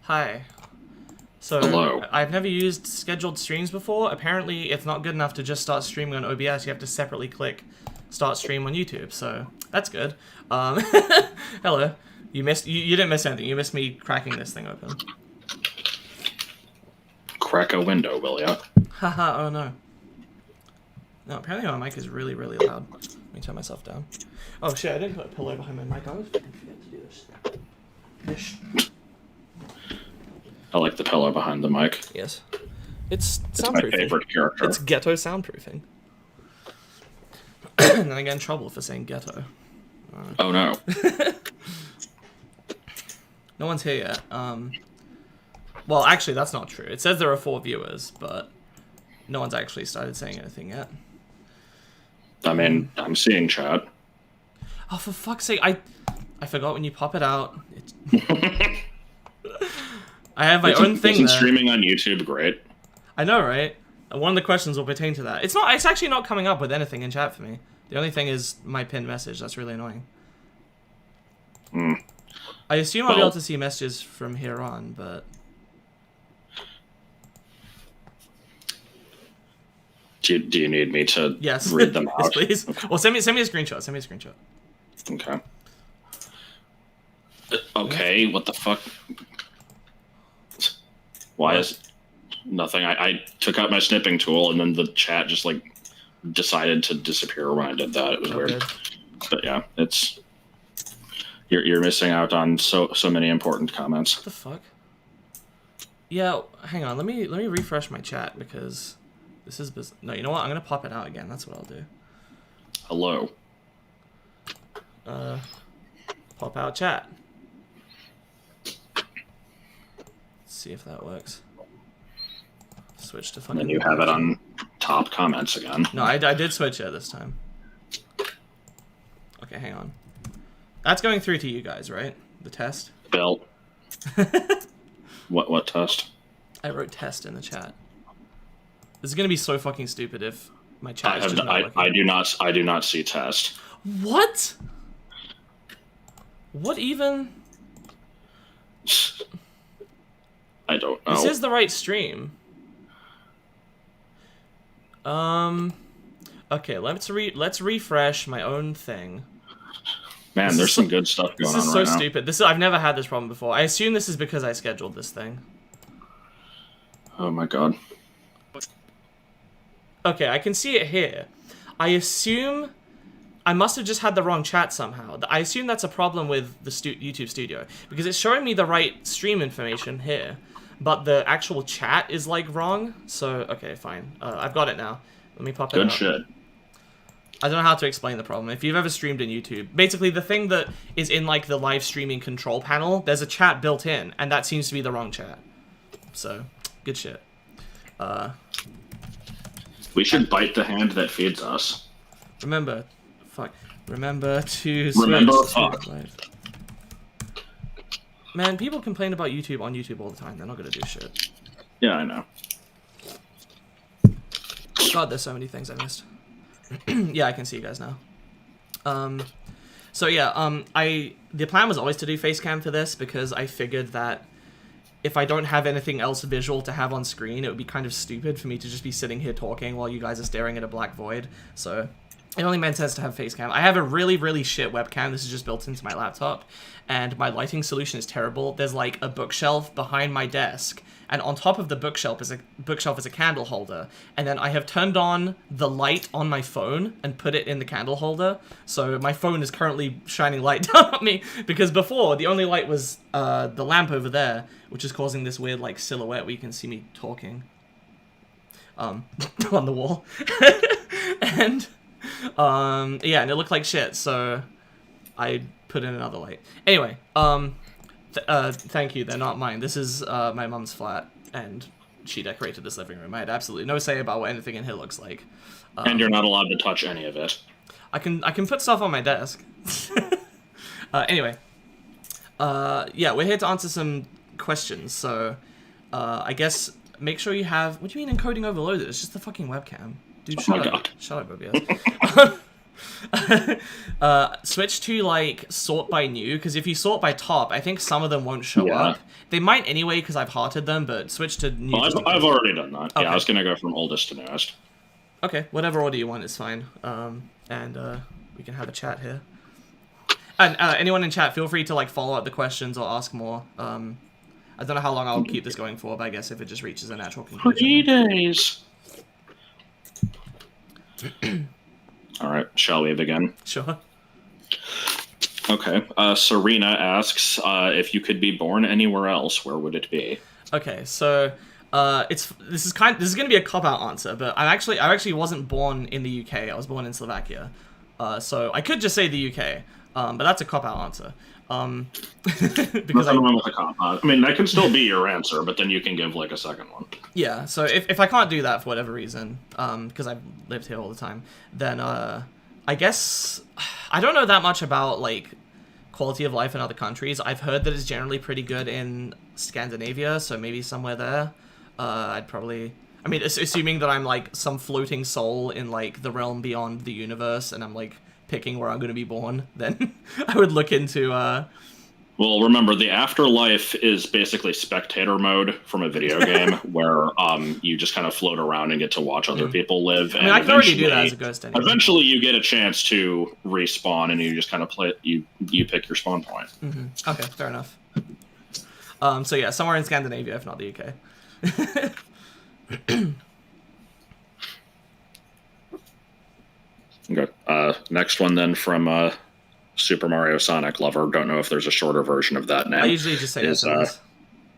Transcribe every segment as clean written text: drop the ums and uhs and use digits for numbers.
Hi. So, Hello. I've never used scheduled streams before. Apparently, it's not good enough to just start streaming on OBS. You have to separately click start stream on YouTube. So, that's good. Hello. You didn't miss anything. You missed me cracking this thing open. Crack a window, will ya? Haha, oh no. No, apparently my mic is really, really loud. Let me turn myself down. Oh shit, I didn't put a pillow behind my mic. I always fucking forget to do this. I like the pillow behind the mic. Yes. It's It's my soundproofing. favorite character. It's ghetto soundproofing. And then I get in trouble for saying ghetto. Oh no. No one's here yet. Well, actually, that's not true. It says there are 4 viewers, but no one's actually started saying anything yet. I mean, I'm seeing chat. Oh, for fuck's sake! I forgot when you pop it out. I have my own thing Isn't there. streaming on YouTube great? I know, right? One of the questions will pertain to that. It's not. It's actually not coming up with anything in chat for me. The only thing is my pinned message. That's really annoying. I assume I'll be able to see messages from here on, but Do you need me to yes, read them yes, out? please. Okay. Well, send me a screenshot. Send me a screenshot. Okay. Okay, what the fuck? Why is nothing? I took out my snipping tool and then the chat just like decided to disappear when I did that. It was weird. Good. But yeah, it's you're missing out on so many important comments. What the fuck? Yeah, hang on. Let me refresh my chat because this is no. You know what? I'm gonna pop it out again. That's what I'll do. Hello. Pop out chat. Let's see if that works. Switch to And fucking. then you have it on top comments again. No, I did switch it this time. Okay, hang on. That's going through to you guys, right? The test? Bill. What test? I wrote test in the chat. This is gonna be so fucking stupid if my chat is just not working. I do not see test. What? What even? I don't know. This is the right stream. Okay, let's refresh my own thing. Man, there's some good stuff going on right now. This is so stupid. I've never had this problem before. I assume this is because I scheduled this thing. Oh my god. Okay, I can see it here. I assume I must have just had the wrong chat somehow. I assume that's a problem with the YouTube Studio because it's showing me the right stream information here, but the actual chat is like wrong. So okay, fine. I've got it now. Let me pop it Good up. shit. I don't know how to explain the problem. If you've ever streamed in YouTube, basically the thing that is in like the live streaming control panel, there's a chat built in, and that seems to be the wrong chat. So, good shit. We should bite the hand that feeds us. Remember to Remember, switch fuck. to live. Man, people complain about YouTube on YouTube all the time. They're not gonna do shit. Yeah, I know. God, there's so many things I missed. Yeah, I can see you guys now. So yeah, the plan was always to do face cam for this because I figured that if I don't have anything else visual to have on screen, it would be kind of stupid for me to just be sitting here talking while you guys are staring at a black void. So it only made sense to have face cam. I have a really, really shit webcam. This is just built into my laptop, and my lighting solution is terrible. There's like a bookshelf behind my desk, and on top of the bookshelf is a candle holder. And then I have turned on the light on my phone and put it in the candle holder. So my phone is currently shining light down at me because before the only light was the lamp over there, which is causing this weird like silhouette where you can see me talking on the wall. And yeah, and it looked like shit, so I put in another light. Anyway, thank you, they're not mine. This is my mom's flat, and she decorated this living room. I had absolutely no say about what anything in here looks like. And you're not allowed to touch any of it. I can put stuff on my desk. Anyway, yeah, we're here to answer some questions, so I guess make sure you have... What do you mean encoding overloaded? It's just the fucking webcam. Dude, Oh my God. Shut up, OBS. Switch to like sort by new, because if you sort by top, I think some of them won't show up. They might anyway because I've hearted them, but switch to new. Well, I've already done that. Okay. Yeah, I was gonna go from oldest to newest. Okay, whatever order you want is fine. And we can have a chat here. And anyone in chat, feel free to like follow up the questions or ask more. I don't know how long I'll keep this going for, but I guess if it just reaches a natural conclusion. 3 days. All right, shall we begin? Sure. Okay. Serena asks if you could be born anywhere else, where would it be? Okay, so this is going to be a cop-out answer, but I actually wasn't born in the UK. I was born in Slovakia, so I could just say the UK, but that's a cop-out answer. Because Nothing wrong with a cop-out. I mean, that can still be your answer, but then you can give like a second one. Yeah. So if I can't do that for whatever reason, because I've lived here all the time, then I guess I don't know that much about like quality of life in other countries. I've heard that it's generally pretty good in Scandinavia, so maybe somewhere there. I'd probably, I mean, assuming that I'm like some floating soul in like the realm beyond the universe, and I'm like picking where I'm going to be born, then I would look into. Well, remember, the afterlife is basically spectator mode from a video game, where you just kind of float around and get to watch other people live. I mean, I can already do that as a ghost anyway. Eventually, you get a chance to respawn, and you just kind of play. You pick your spawn point. Mm-hmm. Okay, fair enough. So yeah, somewhere in Scandinavia, if not the UK. Okay. Next one then from Super Mario Sonic Lover. Don't know if there's a shorter version of that name. I usually just say SMS.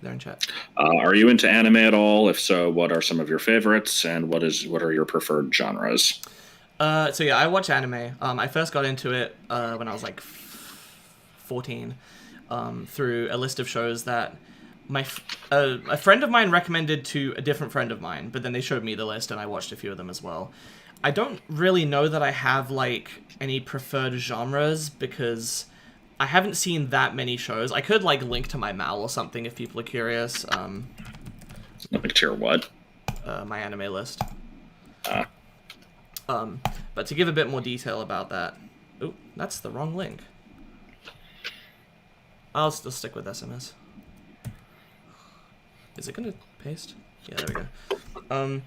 They're in chat. Are you into anime at all? If so, what are some of your favorites, and what are your preferred genres? So yeah, I watch anime. I first got into it when I was like 14 through a list of shows that a friend of mine recommended to a different friend of mine, but then they showed me the list and I watched a few of them as well. I don't really know that I have like any preferred genres because I haven't seen that many shows. I could like link to my mal or something if people are curious. Link to your what? My anime list. But to give a bit more detail about that, oh, that's the wrong link. I'll still stick with SMS. Is it gonna paste? Yeah, there we go.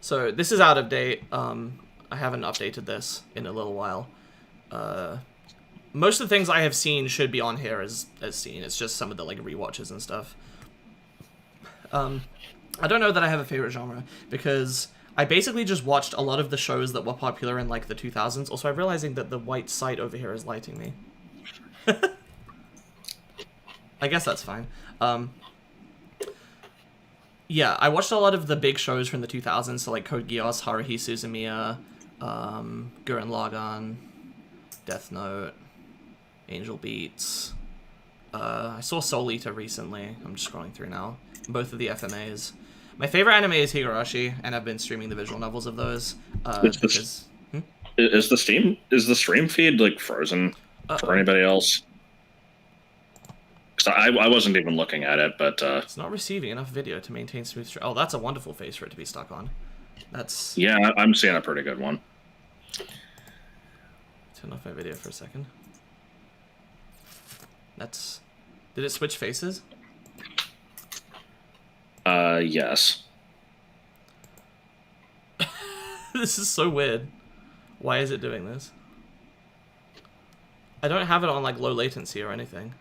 So this is out of date. I haven't updated this in a little while. Most of the things I have seen should be on here as seen. It's just some of the like rewatches and stuff. I don't know that I have a favorite genre because I basically just watched a lot of the shows that were popular in like the 2000s. Also, I'm realizing that the white site over here is lighting me. I guess that's fine. Yeah, I watched a lot of the big shows from the 2000s, so like Code Geass, Haruhi Suzumiya, Gurren Lagann, Death Note, Angel Beats. I saw Soul Eater recently. I'm just scrolling through now. Both of the FMAs. My favorite anime is Higurashi, and I've been streaming the visual novels of those. Is the stream feed like frozen for anybody else? Because I wasn't even looking at it, but it's not receiving enough video to maintain smooth stream. Oh, that's a wonderful face for it to be stuck on. That's yeah, I'm seeing a pretty good one. Turn off my video for a second. That's. Did it switch faces? Yes. This is so weird. Why is it doing this? I don't have it on like low latency or anything.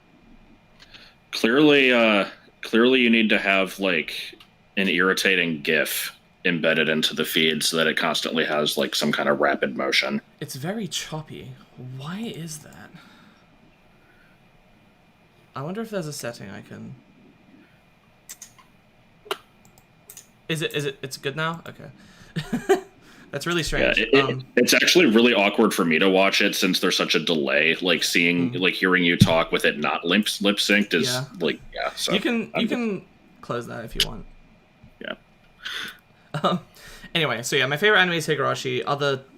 Clearly you need to have like an irritating GIF embedded into the feed so that it constantly has like some kind of rapid motion. It's very choppy. Why is that? I wonder if there's a setting I can. It's good now? Okay. That's really strange. Yeah, it's actually really awkward for me to watch it since there's such a delay. Like seeing, like hearing you talk with it not lip synced is like, yeah. So you can close that if you want. Yeah. Anyway, so yeah, my favorite anime is Higurashi.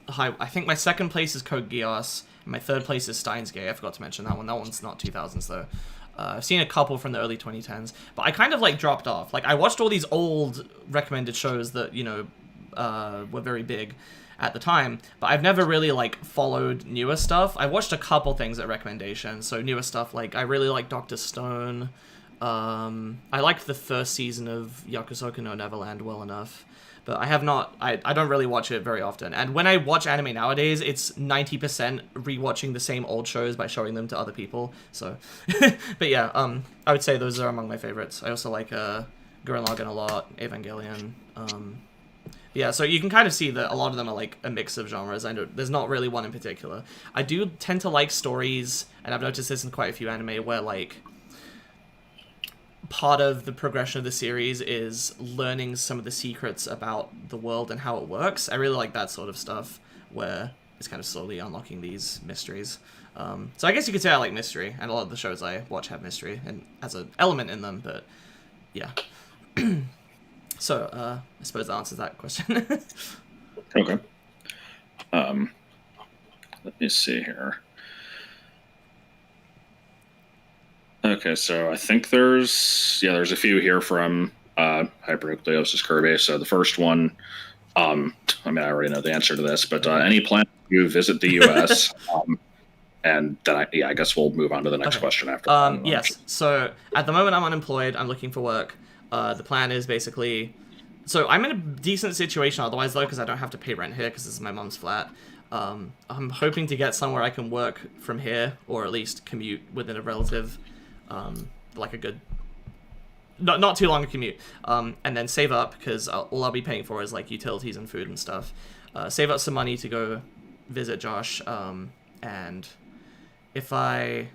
I think my second place is Code Geass. And my third place is Steins Gate. I forgot to mention that one. That one's not 2000s though. I've seen a couple from the early 2010s, but I kind of like dropped off. Like I watched all these old recommended shows that were very big, at the time, but I've never really like followed newer stuff. I watched a couple things at recommendation, so newer stuff like I really like Dr. Stone. I liked the first season of Yakusoku no Neverland well enough, but I have not. I don't really watch it very often. And when I watch anime nowadays, it's 90% rewatching the same old shows by showing them to other people. So, but yeah, I would say those are among my favorites. I also like Gurren Lagann a lot, Evangelion. Yeah, so you can kind of see that a lot of them are like a mix of genres. I know there's not really one in particular. I do tend to like stories, and I've noticed this in quite a few anime where like part of the progression of the series is learning some of the secrets about the world and how it works. I really like that sort of stuff where it's kind of slowly unlocking these mysteries. So I guess you could say I like mystery, and a lot of the shows I watch have mystery and as an element in them, but yeah. So I suppose that answers that question. Okay. Let me see here. Okay, so I think there's a few here from Hypernucleosis Kirby. So the first one, I mean, I already know the answer to this, but any plan to visit the U.S.? And then I guess we'll move on to the next question after. Yes. So at the moment I'm unemployed. I'm looking for work. The plan is basically, so I'm in a decent situation otherwise though, because I don't have to pay rent here because this is my mom's flat. I'm hoping to get somewhere I can work from here, or at least commute within a relative, like a good, not too long a commute, and then save up, because all I'll be paying for is like utilities and food and stuff. Save up some money to go visit Josh, and if I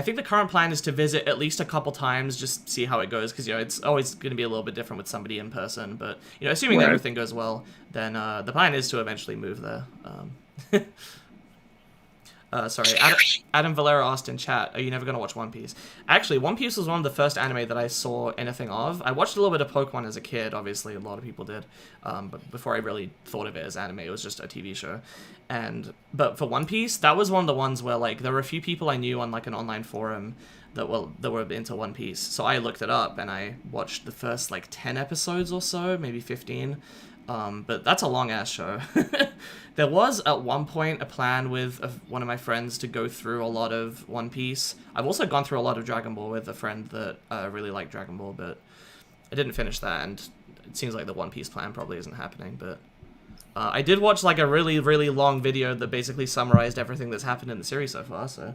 think the current plan is to visit at least a couple times, just see how it goes, because it's always going to be a little bit different with somebody in person. But assuming everything goes well, then the plan is to eventually move there. Sorry, Adam Valera asked in chat, are you never going to watch One Piece? Actually, One Piece was one of the first anime that I saw anything of. I watched a little bit of Pokemon as a kid, obviously, a lot of people did. But before I really thought of it as anime, it was just a TV show. But for One Piece, that was one of the ones where, like, there were a few people I knew on, like, an online forum that were into One Piece. So I looked it up, and I watched the first, like, 10 episodes or so, maybe 15. But that's a long-ass show. There was, at one point, a plan with one of my friends to go through a lot of One Piece. I've also gone through a lot of Dragon Ball with a friend that really liked Dragon Ball, but I didn't finish that, and it seems like the One Piece plan probably isn't happening, but I did watch, like, a really, really long video that basically summarized everything that's happened in the series so far, so...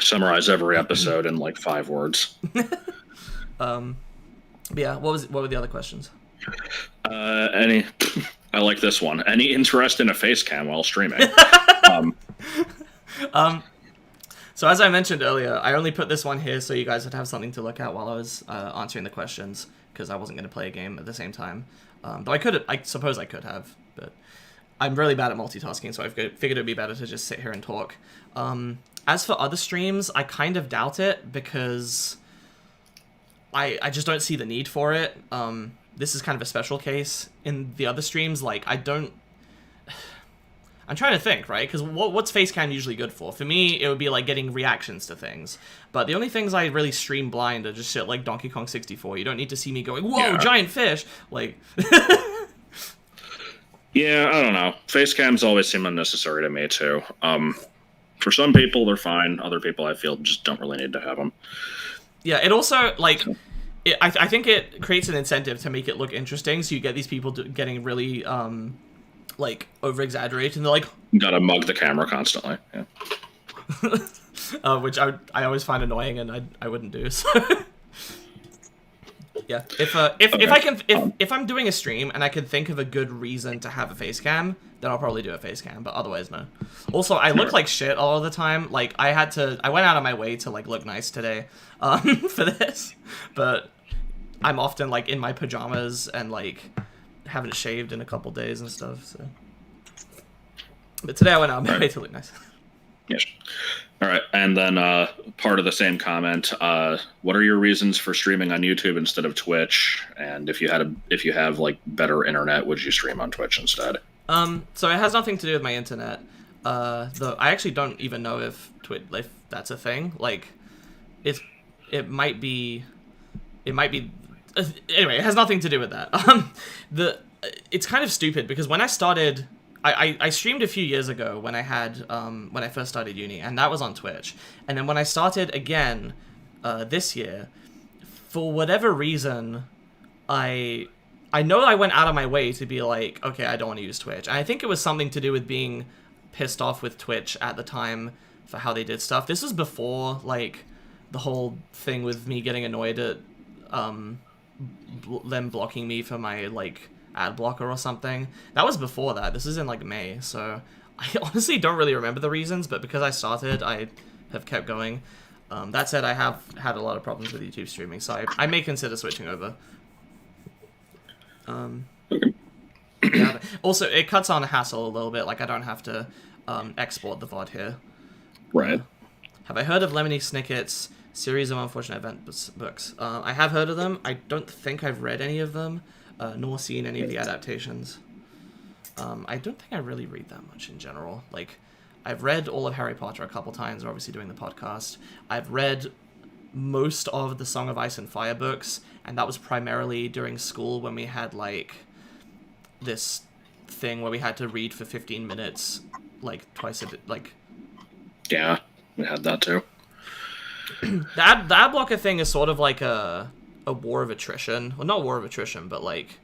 Summarize every episode in, like, 5 words. Yeah, what were the other questions? I like this one. Any interest in a face cam while streaming? So as I mentioned earlier, I only put this one here so you guys would have something to look at while I was answering the questions, because I wasn't going to play a game at the same time. Though I suppose I could have, but I'm really bad at multitasking, so I figured it'd be better to just sit here and talk. As for other streams, I kind of doubt it, because I just don't see the need for it. This is kind of a special case. In the other streams, like, I'm trying to think, right? Because what's Facecam usually good for? For me, it would be, like, getting reactions to things. But the only things I really stream blind are just shit like Donkey Kong 64. You don't need to see me going, whoa, giant fish! Like... Yeah, I don't know. Facecams always seem unnecessary to me, too. For some people, they're fine. Other people, I feel, just don't really need to have them. Yeah, it also, like... I think it creates an incentive to make it look interesting, so you get these people getting really, like, over-exaggerated, and they're like... Gotta mug the camera constantly, yeah. Which I always find annoying, and I wouldn't do, so... Yeah, if I'm doing a stream, and I can think of a good reason to have a face cam, then I'll probably do a face cam, but otherwise, no. Also, I look like shit all of the time. Like, I went out of my way to, like, look nice today, for this, but I'm often, like, in my pajamas and, like, haven't shaved in a couple days and stuff, so. But today I went out of my way to look nice. Yes. All right, and then part of the same comment, what are your reasons for streaming on YouTube instead of Twitch? And if you have like better internet, would you stream on Twitch instead? So it has nothing to do with my internet. Though I actually don't even know if that's a thing. Like, it might be Anyway, it has nothing to do with that. It's kind of stupid because when I started, I streamed a few years ago when I had when I first started uni, and that was on Twitch. And then when I started again this year, for whatever reason, I know I went out of my way to be like, okay, I don't want to use Twitch. And I think it was something to do with being pissed off with Twitch at the time for how they did stuff. This was before like the whole thing with me getting annoyed at them blocking me for my like ad blocker or something. That was before that. This is in like May, so I honestly don't really remember the reasons, but because I started, I have kept going. That said, I have had a lot of problems with YouTube streaming, so I may consider switching over. Yeah, also, it cuts on a hassle a little bit. Like, I don't have to export the VOD here. Right. Have I heard of Lemony Snicket's series of unfortunate event books? I have heard of them. I don't think I've read any of them, nor seen any of the adaptations. I don't think I really read that much in general. Like, I've read all of Harry Potter a couple times, obviously doing the podcast. I've read most of the Song of Ice and Fire books, and that was primarily during school when we had, like, this thing where we had to read for 15 minutes, like, twice a day, like... Yeah, we had that too. The ad blocker thing is sort of like a war of attrition. Well, not war of attrition, but, like,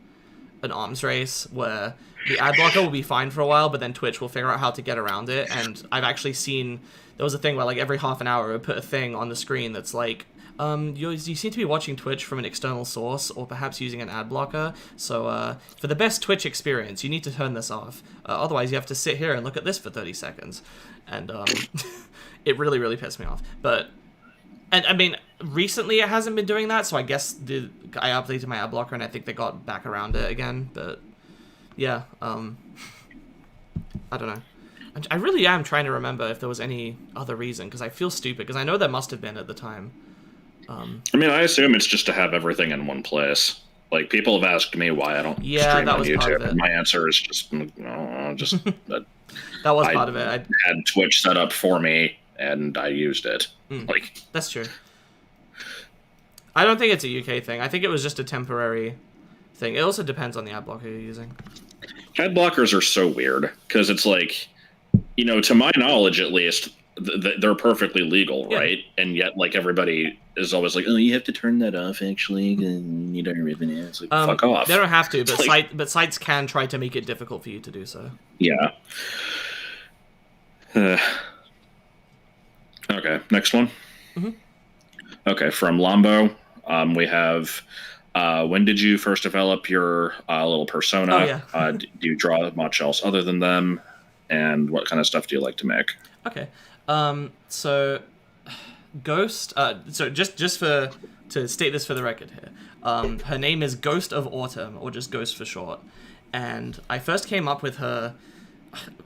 an arms race where the ad blocker will be fine for a while, but then Twitch will figure out how to get around it. And I've actually seen... There was a thing where, like, every half an hour it would put a thing on the screen that's like, you seem to be watching Twitch from an external source, or perhaps using an ad blocker, so for the best Twitch experience, you need to turn this off. Otherwise, you have to sit here and look at this for 30 seconds. And it really, really pissed me off. But, and I mean, recently it hasn't been doing that, so I guess I updated my ad blocker, and I think they got back around it again, but yeah, I don't know. I really am trying to remember if there was any other reason, because I feel stupid, because I know there must have been at the time. I mean, I assume it's just to have everything in one place. Like, people have asked me why I don't stream on YouTube, and my answer is just that that was part of it. I had Twitch set up for me, and I used it. Like, that's true. I don't think it's a UK thing. I think it was just a temporary thing. It also depends on the ad blocker you're using. Ad blockers are so weird, because it's like, you know, to my knowledge at least, they're perfectly legal, right? And yet, like, everybody is always like, oh, you have to turn that off, actually, and you don't even know. It's like, fuck off. They don't have to, but like, sites can try to make it difficult for you to do so. Yeah. Okay, next one. Okay, from Lambo, we have, when did you first develop your little persona? Oh, yeah. Do you draw much else other than them? And what kind of stuff do you like to make? Okay. So Ghost, so just to state this for the record here, her name is Ghost of Autumn, or just Ghost for short. And I first came up with her,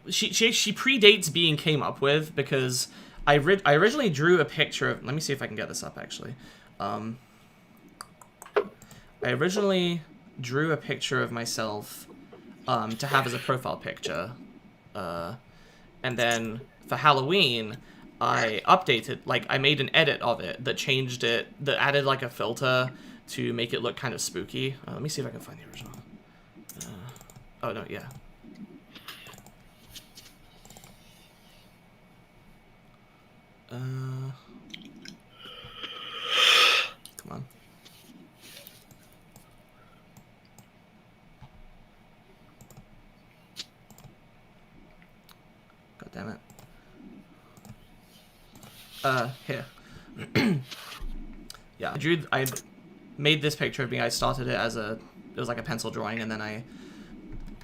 she predates being came up with, because I originally drew a picture of, let me see if I can get this up actually. I originally drew a picture of myself to have as a profile picture. And then for Halloween, I updated, like, I made an edit of it that changed it, that added, like, a filter to make it look kind of spooky. Let me see if I can find the original. Oh, no, yeah. Come on. God damn it. Here. Yeah, I made this picture of me. I started it as it was like a pencil drawing, and then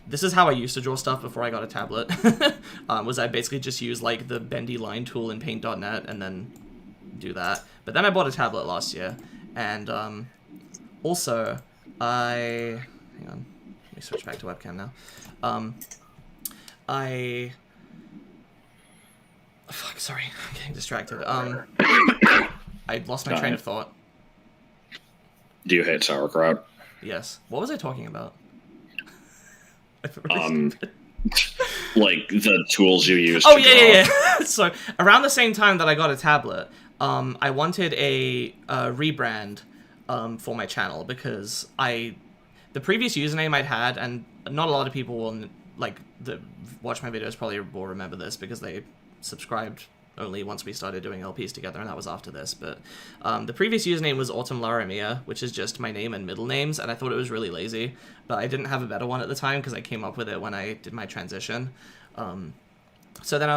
this is how I used to draw stuff before I got a tablet. Was I basically just use like the bendy line tool in paint.net and then do that. But then I bought a tablet last year, and also hang on, let me switch back to webcam now. Fuck, sorry, I'm getting distracted. I lost my train of thought. Do you hate sauerkraut? Yes. What was I talking about? Like the tools you use. Oh, yeah. So around the same time that I got a tablet, I wanted a rebrand for my channel, because the previous username I'd had, and not a lot of people will watch my videos probably will remember this because they subscribed only once we started doing LPs together, and that was after this, but the previous username was Autumn Laramia, which is just my name and middle names, and I thought it was really lazy, but I didn't have a better one at the time because I came up with it when I did my transition. So then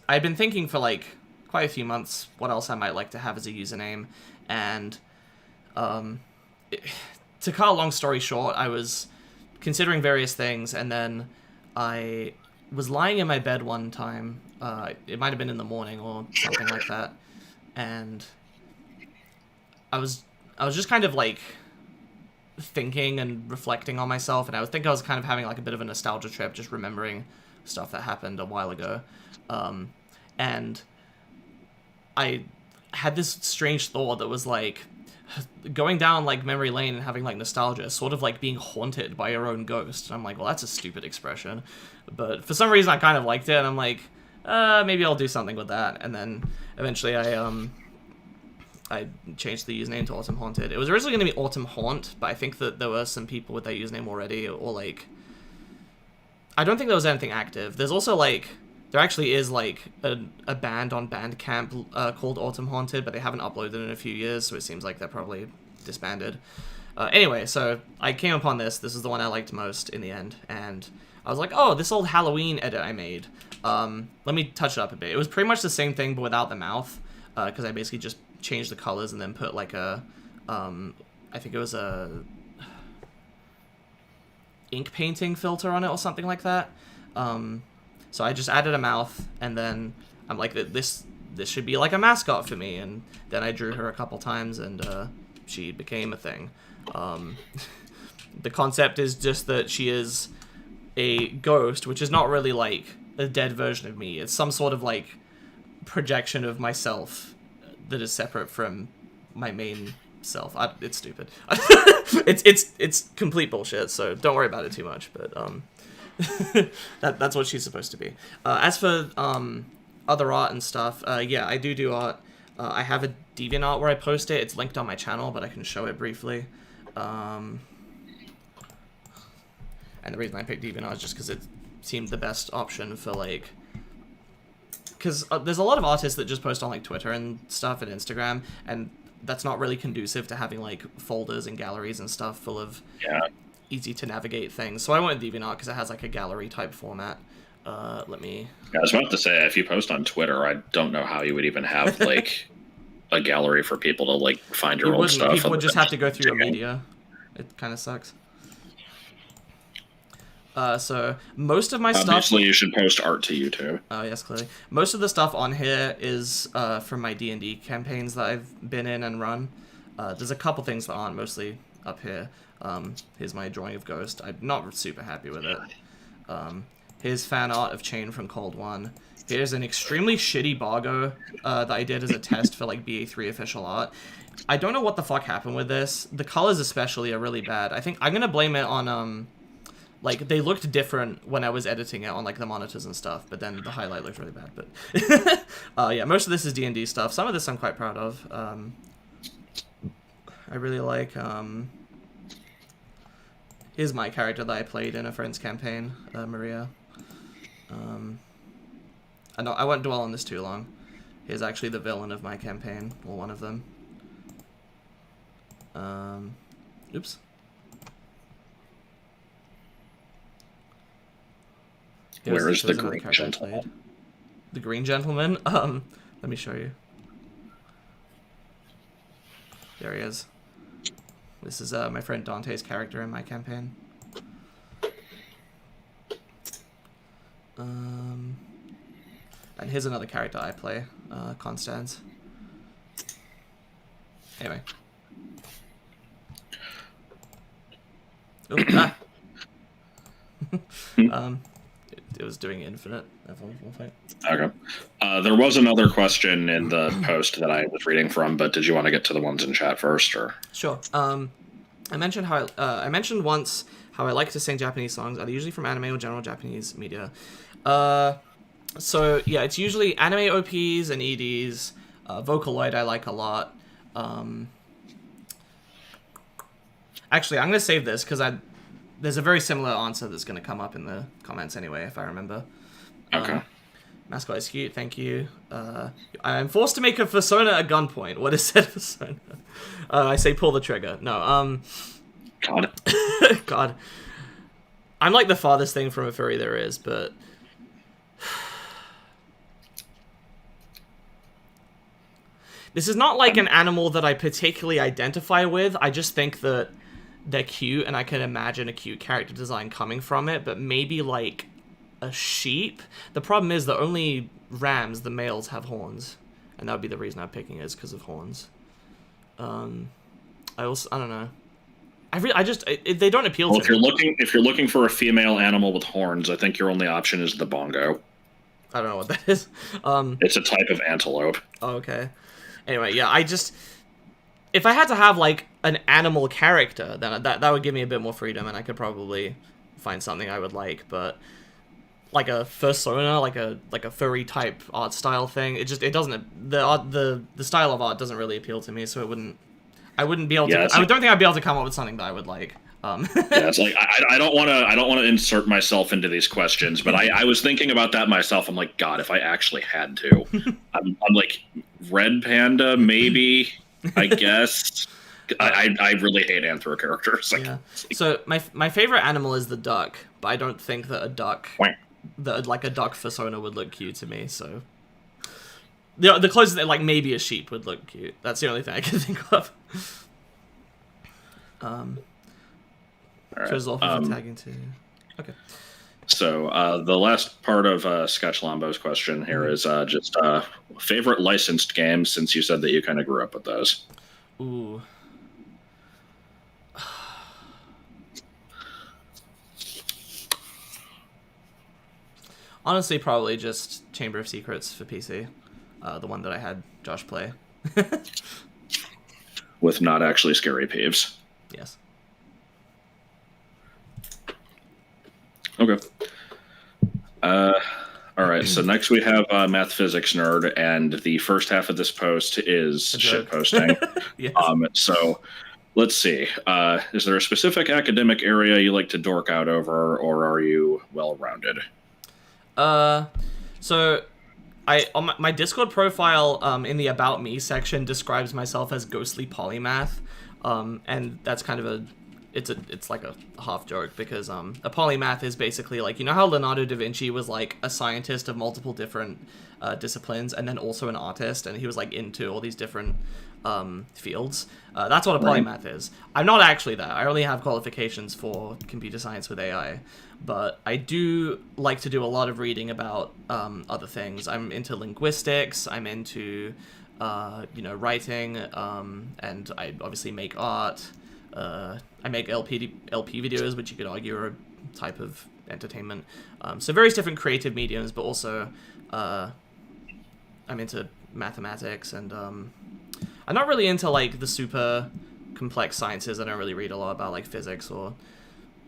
I'd been thinking for like quite a few months what else I might like to have as a username, and to cut a long story short, I was considering various things, and then I was lying in my bed one time, it might have been in the morning or something like that, and I was just kind of like thinking and reflecting on myself, and I was kind of having like a bit of a nostalgia trip, just remembering stuff that happened a while ago, and I had this strange thought that was like, going down like memory lane and having like nostalgia, sort of like being haunted by your own ghost. And I'm like, well, that's a stupid expression, but for some reason I kind of liked it, and I'm like, maybe I'll do something with that. And then eventually I changed the username to Autumn Haunted. It was originally going to be Autumn Haunt, but I think that there were some people with that username already, or like, I don't think there was anything active. There's also like, there actually is like a band on Bandcamp called Autumn Haunted, but they haven't uploaded in a few years, so it seems like they're probably disbanded. Anyway, so I came upon this. This is the one I liked most in the end, and I was like, oh, this old Halloween edit I made. Let me touch it up a bit. It was pretty much the same thing, but without the mouth, because I basically just changed the colors and then put like a, I think it was a ink painting filter on it or something like that. So I just added a mouth, and then I'm like, this should be like a mascot for me, and then I drew her a couple times, and she became a thing. The concept is just that she is a ghost, which is not really like a dead version of me. It's some sort of like projection of myself that is separate from my main self. It's stupid. it's complete bullshit, so don't worry about it too much, but that's what she's supposed to be. As for other art and stuff, yeah, I do art. I have a DeviantArt where I post it. It's linked on my channel, but I can show it briefly. And the reason I picked DeviantArt is just because it seemed the best option for like, because there's a lot of artists that just post on like Twitter and stuff and Instagram, and that's not really conducive to having like folders and galleries and stuff full of easy to navigate things. So I went with DeviantArt because it has like a gallery type format. Let me. Yeah, I was about to say, if you post on Twitter, I don't know how you would even have like a gallery for people to like find your old stuff. People would just have to go through your media. It kind of sucks. So most of my stuff. Obviously, you should post art to YouTube. Oh yes, clearly. Most of the stuff on here is from my D&D campaigns that I've been in and run. There's a couple things that aren't, mostly up here. Here's my drawing of Ghost. I'm not super happy with it. Here's fan art of Chain from Cold One. Here's an extremely shitty Bargo that I did as a test for like BA3 official art. I don't know what the fuck happened with this. The colors especially are really bad. I think I'm gonna blame it on like they looked different when I was editing it on like the monitors and stuff, but then the highlight looked really bad. But yeah, most of this is D&D stuff. Some of this I'm quite proud of. I really like here's my character that I played in a friend's campaign, Maria. I won't dwell on this too long. Here's actually the villain of my campaign, or one of them. Oops. Where is the green gentleman? The green gentleman? Let me show you. There he is. This is my friend Dante's character in my campaign. And here's another character I play, Constance. Anyway. Ooh, ah. It was doing infinite at one point. Okay. There was another question in the post that I was reading from, but did you want to get to the ones in chat first, or? Sure. I mentioned how I mentioned once how I like to sing Japanese songs, either usually from anime or general Japanese media. So yeah, it's usually anime OPs and EDs. Vocaloid I like a lot. Actually, I'm gonna save this because there's a very similar answer that's gonna come up in the comments anyway, if I remember. Okay. Mascot is cute, thank you. I am forced to make a persona at gunpoint. What is said persona? I say pull the trigger. No, God. God. I'm like the farthest thing from a furry there is, but... This is not like an animal that I particularly identify with. I just think that they're cute, and I can imagine a cute character design coming from it, but maybe like a sheep. The problem is that only rams, the males, have horns, and that would be the reason I'm picking it, is because of horns. I don't know. They don't appeal Well, to me. if you're looking for a female animal with horns, I think your only option is the bongo. I don't know what that is. It's a type of antelope. Oh, okay. Anyway, yeah, if I had to have like an animal character, then that would give me a bit more freedom, and I could probably find something I would like. But like a fursona, like a furry type art style thing, it doesn't, the style of art doesn't really appeal to me, so I wouldn't be able to. I don't think I'd be able to come up with something that I would like. Yeah, it's like I don't want to insert myself into these questions, but I was thinking about that myself. I'm like, God, if I actually had to, I'm like, red panda, maybe, I guess. I really hate anthro characters. Like, yeah. So my favorite animal is the duck, but I don't think that a duck, like a duck fursona would look cute to me. So the closest, like maybe a sheep would look cute. That's the only thing I can think of. Right. For tagging too. Okay. So the last part of Sketch Lombo's question here is just favorite licensed games, since you said that you kind of grew up with those. Ooh. Honestly, probably just Chamber of Secrets for PC. The one that I had Josh play. With not actually scary peeves. Yes. Okay. All right. So next we have Math Physics Nerd, and the first half of this post is shit posting. Yes. So let's see. Is there a specific academic area you like to dork out over, or are you well-rounded? So on my Discord profile, in the About Me section, describes myself as ghostly polymath, and that's kind of it's like a half joke, because a polymath is basically like, you know how Leonardo da Vinci was like a scientist of multiple different disciplines, and then also an artist, and he was like into all these different fields. That's what a polymath is. I'm not actually that. I only have qualifications for computer science with AI, but I do like to do a lot of reading about other things. I'm into linguistics. I'm into writing, and I obviously make art. I make LP videos, which you could argue are a type of entertainment. So various different creative mediums, but also I'm into mathematics, and I'm not really into like the super complex sciences. I don't really read a lot about like physics or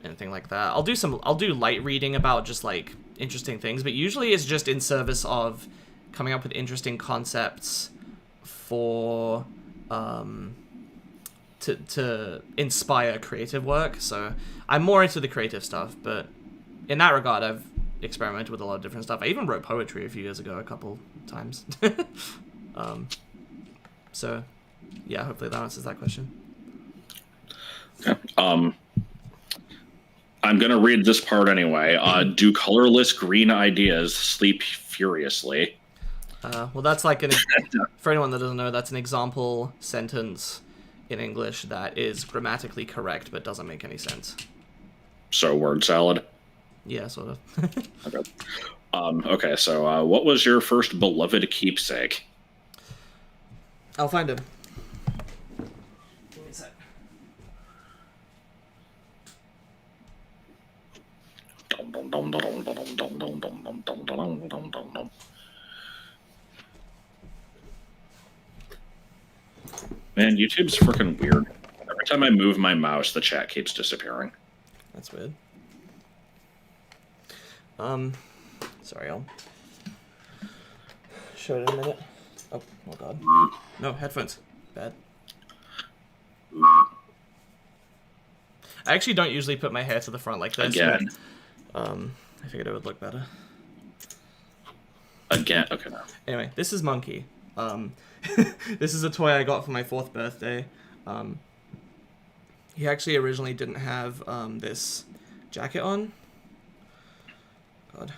anything like that. I'll do light reading about just like interesting things, but usually it's just in service of coming up with interesting concepts for to inspire creative work. So I'm more into the creative stuff, but in that regard, I've experimented with a lot of different stuff. I even wrote poetry a few years ago, a couple times. So yeah, hopefully that answers that question. Okay. I'm going to read this part anyway. Do colorless green ideas sleep furiously? Well, that's like for anyone that doesn't know, that's an example sentence in English that is grammatically correct but doesn't make any sense. So word salad? Yeah, sort of. Okay. Okay, so what was your first beloved keepsake? I'll find him. Give me a sec. Man, YouTube's freaking weird. Every time I move my mouse, the chat keeps disappearing. That's weird. Sorry, I'll show it in a minute. Oh god. No, headphones. Bad. I actually don't usually put my hair to the front like this. Again. But, I figured it would look better. Again, okay, no. Anyway, this is Monkey. This is a toy I got for my 4th birthday. He actually originally didn't have this jacket on. God.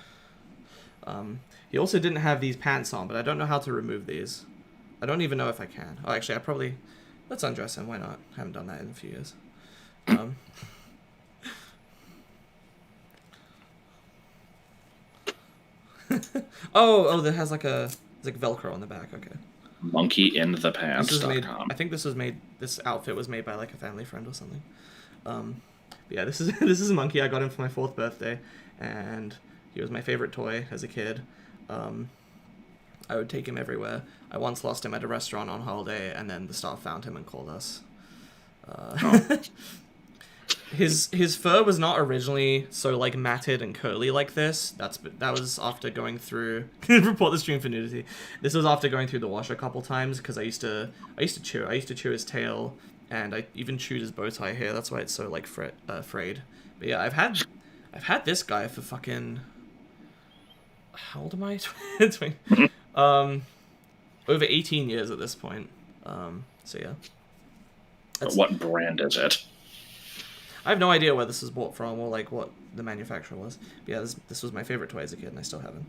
He also didn't have these pants on, but I don't know how to remove these. I don't even know if I can. Oh, actually, I probably... Let's undress him. Why not? I haven't done that in a few years. That has like a... It's like Velcro on the back. Okay. Monkeyinthepants.com. I think this outfit was made by like a family friend or something. Yeah, this is a Monkey. I got him for my 4th birthday, and he was my favorite toy as a kid. I would take him everywhere. I once lost him at a restaurant on holiday, and then the staff found him and called us. His fur was not originally so like matted and curly like this. That was after going through report the stream for nudity. This was after going through the wash a couple times because I used to chew his tail, and I even chewed his bow tie here. That's why it's so like frayed. But yeah, I've had this guy for fucking... How old am I? Over 18 years at this point. So yeah. What brand is it? I have no idea where this was bought from or like what the manufacturer was. But yeah, this was my favorite toy as a kid, and I still have him.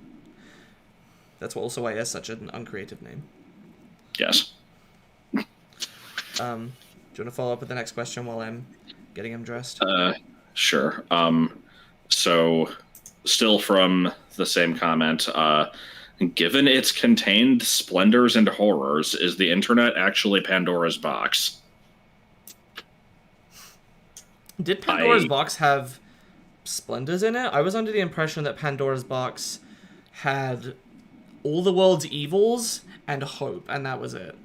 That's also why he has such an uncreative name. Yes. Do you want to follow up with the next question while I'm getting him dressed? Sure. So, still from the same comment, given its contained splendors and horrors, is the internet actually Pandora's box? Did Pandora's box have splendors in it? I was under the impression that Pandora's box had all the world's evils and hope, and that was it.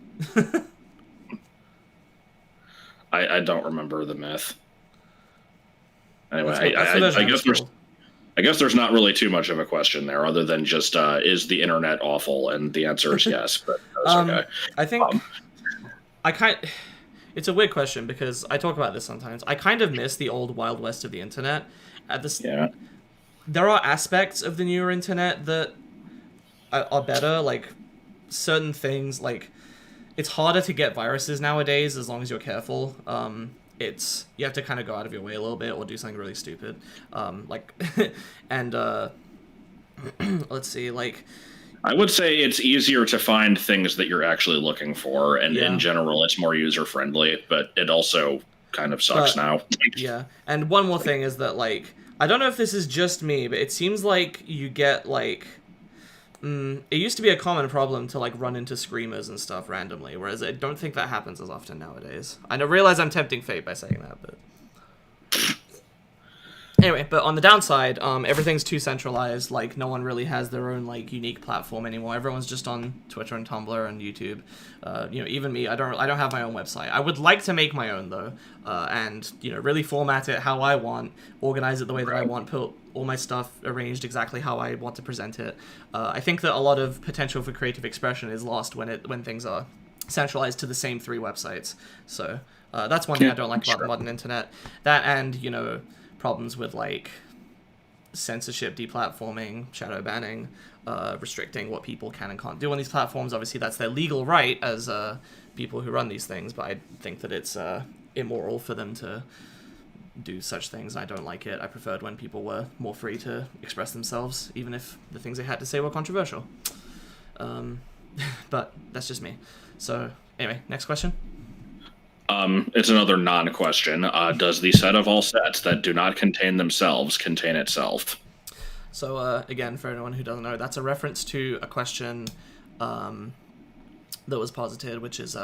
I don't remember the myth. Anyway, I guess there's not really too much of a question there, other than just is the internet awful? And the answer is yes. But that's okay. I think it's a weird question because I talk about this sometimes. I kind of miss the old Wild West of the internet. Yeah. There are aspects of the newer internet that are better, like certain things. Like it's harder to get viruses nowadays as long as you're careful. You have to kind of go out of your way a little bit or do something really stupid. Let's see, like... I would say it's easier to find things that you're actually looking for, and in general, it's more user-friendly, but it also kind of sucks now. Yeah, and one more thing is that, like, I don't know if this is just me, but it seems like you get, like... it used to be a common problem to, like, run into screamers and stuff randomly, whereas I don't think that happens as often nowadays. I realize I'm tempting fate by saying that, but... Anyway, but on the downside, everything's too centralized. Like, no one really has their own, like, unique platform anymore. Everyone's just on Twitter and Tumblr and YouTube. Even me, I don't have my own website. I would like to make my own, though, and, really format it how I want, organize it the way that I want, put all my stuff arranged exactly how I want to present it. I think that a lot of potential for creative expression is lost when things are centralized to the same 3 websites. So, that's one thing I don't like about the modern internet. That and, problems with like censorship, deplatforming, shadow banning, restricting what people can and can't do on these platforms. Obviously, that's their legal right as people who run these things, but I think that it's immoral for them to do such things. I don't like it. I preferred when people were more free to express themselves, even if the things they had to say were controversial. But that's just me. So anyway, next question. It's another non-question. Does the set of all sets that do not contain themselves contain itself? So, again, for anyone who doesn't know, that's a reference to a question that was posited, which is,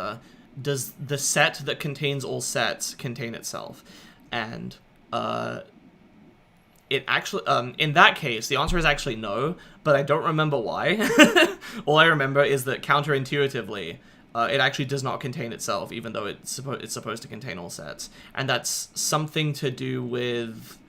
does the set that contains all sets contain itself? And it actually, in that case, the answer is actually no, but I don't remember why. All I remember is that counterintuitively, it actually does not contain itself, even though it's supposed to contain all sets. And that's something to do with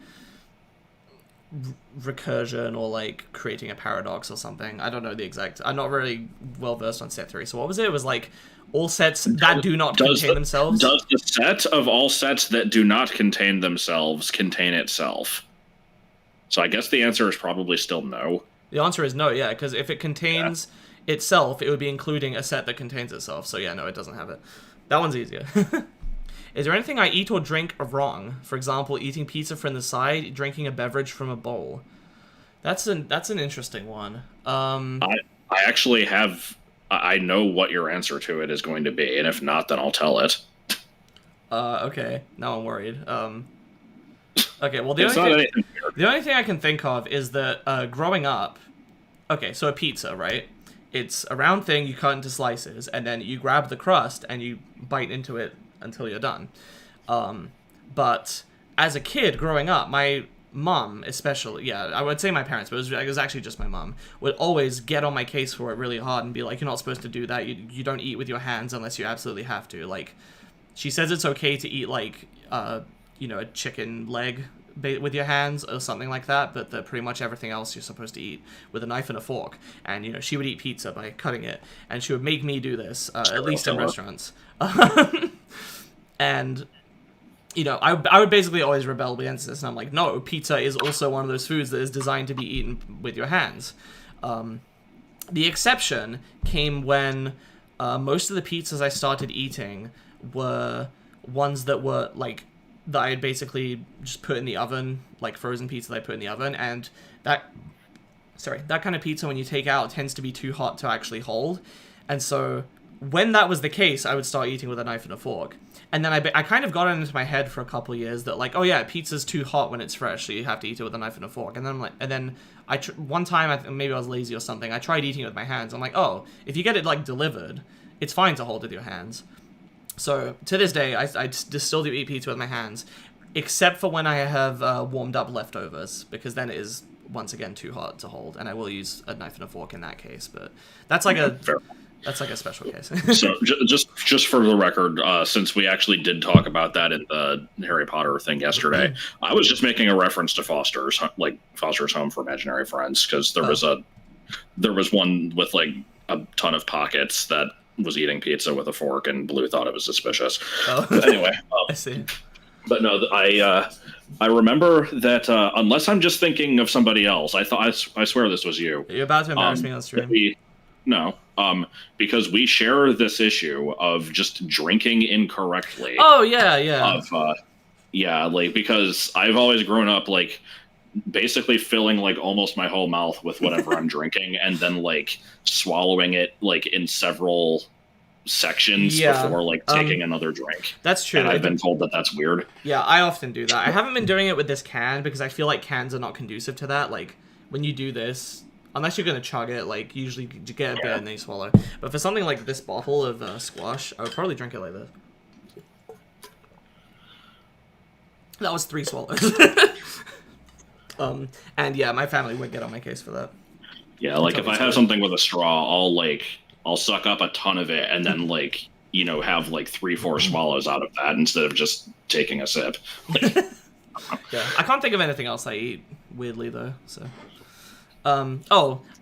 recursion or like creating a paradox or something. I don't know the exact. I'm not really well versed on set theory. So what was it? It was like all sets that do not contain themselves. Does the set of all sets that do not contain themselves contain itself? So I guess the answer is probably still no. The answer is no, yeah, because if it contains itself, it would be including a set that contains itself. So yeah, no, it doesn't have it. That one's easier. Is there anything I eat or drink wrong? For example, eating pizza from the side, drinking a beverage from a bowl. That's an interesting one. I actually have. I know what your answer to it is going to be, and if not, then I'll tell it. Okay. Now I'm worried. Okay, well, the only thing I can think of is that growing up, okay, so a pizza, right? It's a round thing you cut into slices, and then you grab the crust and you bite into it until you're done. But as a kid growing up, my mom especially, yeah, I would say my parents, but it was actually just my mom, would always get on my case for it really hard and be like, you're not supposed to do that. You don't eat with your hands unless you absolutely have to. Like, she says it's okay to eat, like, a chicken leg with your hands or something like that, but that pretty much everything else you're supposed to eat with a knife and a fork. And she would eat pizza by cutting it, and she would make me do this at least in restaurants. And I would basically always rebel against this, and I'm like, no, pizza is also one of those foods that is designed to be eaten with your hands. The exception came when most of the pizzas I started eating were ones that were like that I had basically just put in the oven, like frozen pizza that I put in the oven, and that kind of pizza when you take out tends to be too hot to actually hold. And so when that was the case, I would start eating with a knife and a fork. And then I kind of got it into my head for a couple of years that like, oh yeah, pizza's too hot when it's fresh, so you have to eat it with a knife and a fork. And then one time, maybe I was lazy or something, I tried eating it with my hands. I'm like, oh, if you get it like delivered, it's fine to hold with your hands. So to this day, I still do eat pizza with my hands, except for when I have warmed up leftovers, because then it is once again too hot to hold, and I will use a knife and a fork in that case. But that's like a special case. So just for the record, since we actually did talk about that in the Harry Potter thing yesterday, I was just making a reference to Foster's Home for Imaginary Friends, because there was one with like a ton of pockets that was eating pizza with a fork, and Blue thought it was suspicious. Oh. But anyway, I see. But no, I remember that unless I'm just thinking of somebody else, I swear this was you. You're about to embarrass me on stream. Because we share this issue of just drinking incorrectly. Oh yeah. Because I've always grown up like basically filling like almost my whole mouth with whatever I'm drinking, and then like swallowing it like in several sections before like taking another drink. That's true. And I've been told that that's weird. Yeah, I often do that. I haven't been doing it with this can because I feel like cans are not conducive to that. Like when you do this, unless you're gonna chug it, like usually you get a bit and then you swallow. But for something like this bottle of squash, I would probably drink it like this. That was 3 swallows. And yeah, my family would get on my case for that. Yeah, like if I have something with a straw, I'll suck up a ton of it and then like, have like 3-4 swallows out of that instead of just taking a sip. Yeah, I can't think of anything else I eat weirdly though. So,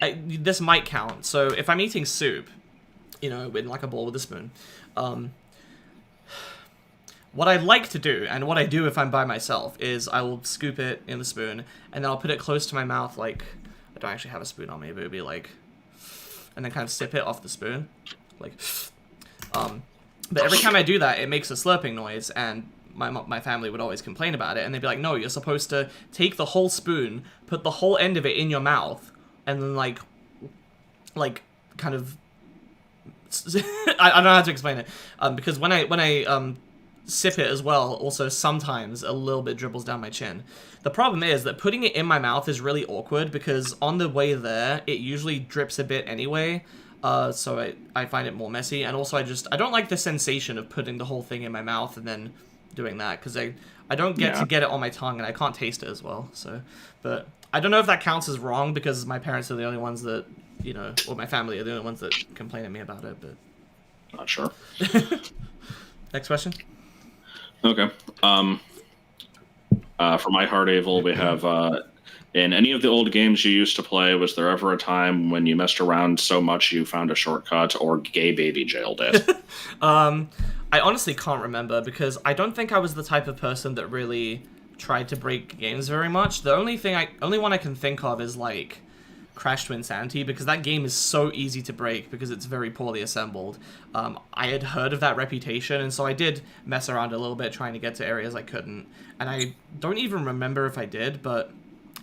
this might count. So if I'm eating soup, in like a bowl with a spoon, what I like to do, and what I do if I'm by myself, is I will scoop it in the spoon, and then I'll put it close to my mouth, like, I don't actually have a spoon on me, but it'd be like, and then kind of sip it off the spoon, like, but every time I do that, it makes a slurping noise, and my family would always complain about it, and they'd be like, no, you're supposed to take the whole spoon, put the whole end of it in your mouth, and then, like, kind of, I don't know how to explain it, because when I sip it as well, also sometimes a little bit dribbles down my chin. The problem is that putting it in my mouth is really awkward because on the way there, it usually drips a bit anyway, so I find it more messy, and also I don't like the sensation of putting the whole thing in my mouth and then doing that, because I don't get to get it on my tongue, and I can't taste it as well, so, but I don't know if that counts as wrong, because my parents are the only ones that, or my family are the only ones that complain at me about it, but... Not sure. Next question? Okay. For my heart Avel, we have In any of the old games you used to play, was there ever a time when you messed around so much you found a shortcut or gay baby jailed it? I honestly can't remember because I don't think I was the type of person that really tried to break games very much. The only one I can think of is like Crash to Insanity, because that game is so easy to break because it's very poorly assembled. I had heard of that reputation, and so I did mess around a little bit trying to get to areas I couldn't. And I don't even remember if I did, but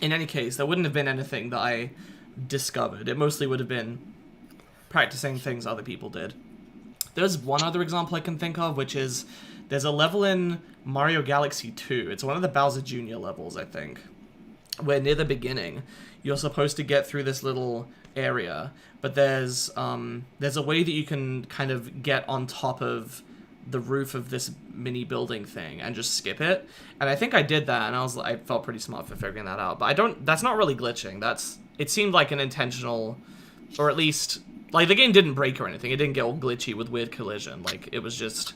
in any case, there wouldn't have been anything that I discovered. It mostly would have been practicing things other people did. There's one other example I can think of, which is there's a level in Mario Galaxy 2. It's one of the Bowser Jr. levels, I think, where near the beginning, you're supposed to get through this little area, but there's a way that you can kind of get on top of the roof of this mini building thing and just skip it. And I think I did that, and I felt pretty smart for figuring that out. But that's not really glitching. It seemed like an intentional, or at least like the game didn't break or anything. It didn't get all glitchy with weird collision. Like it was just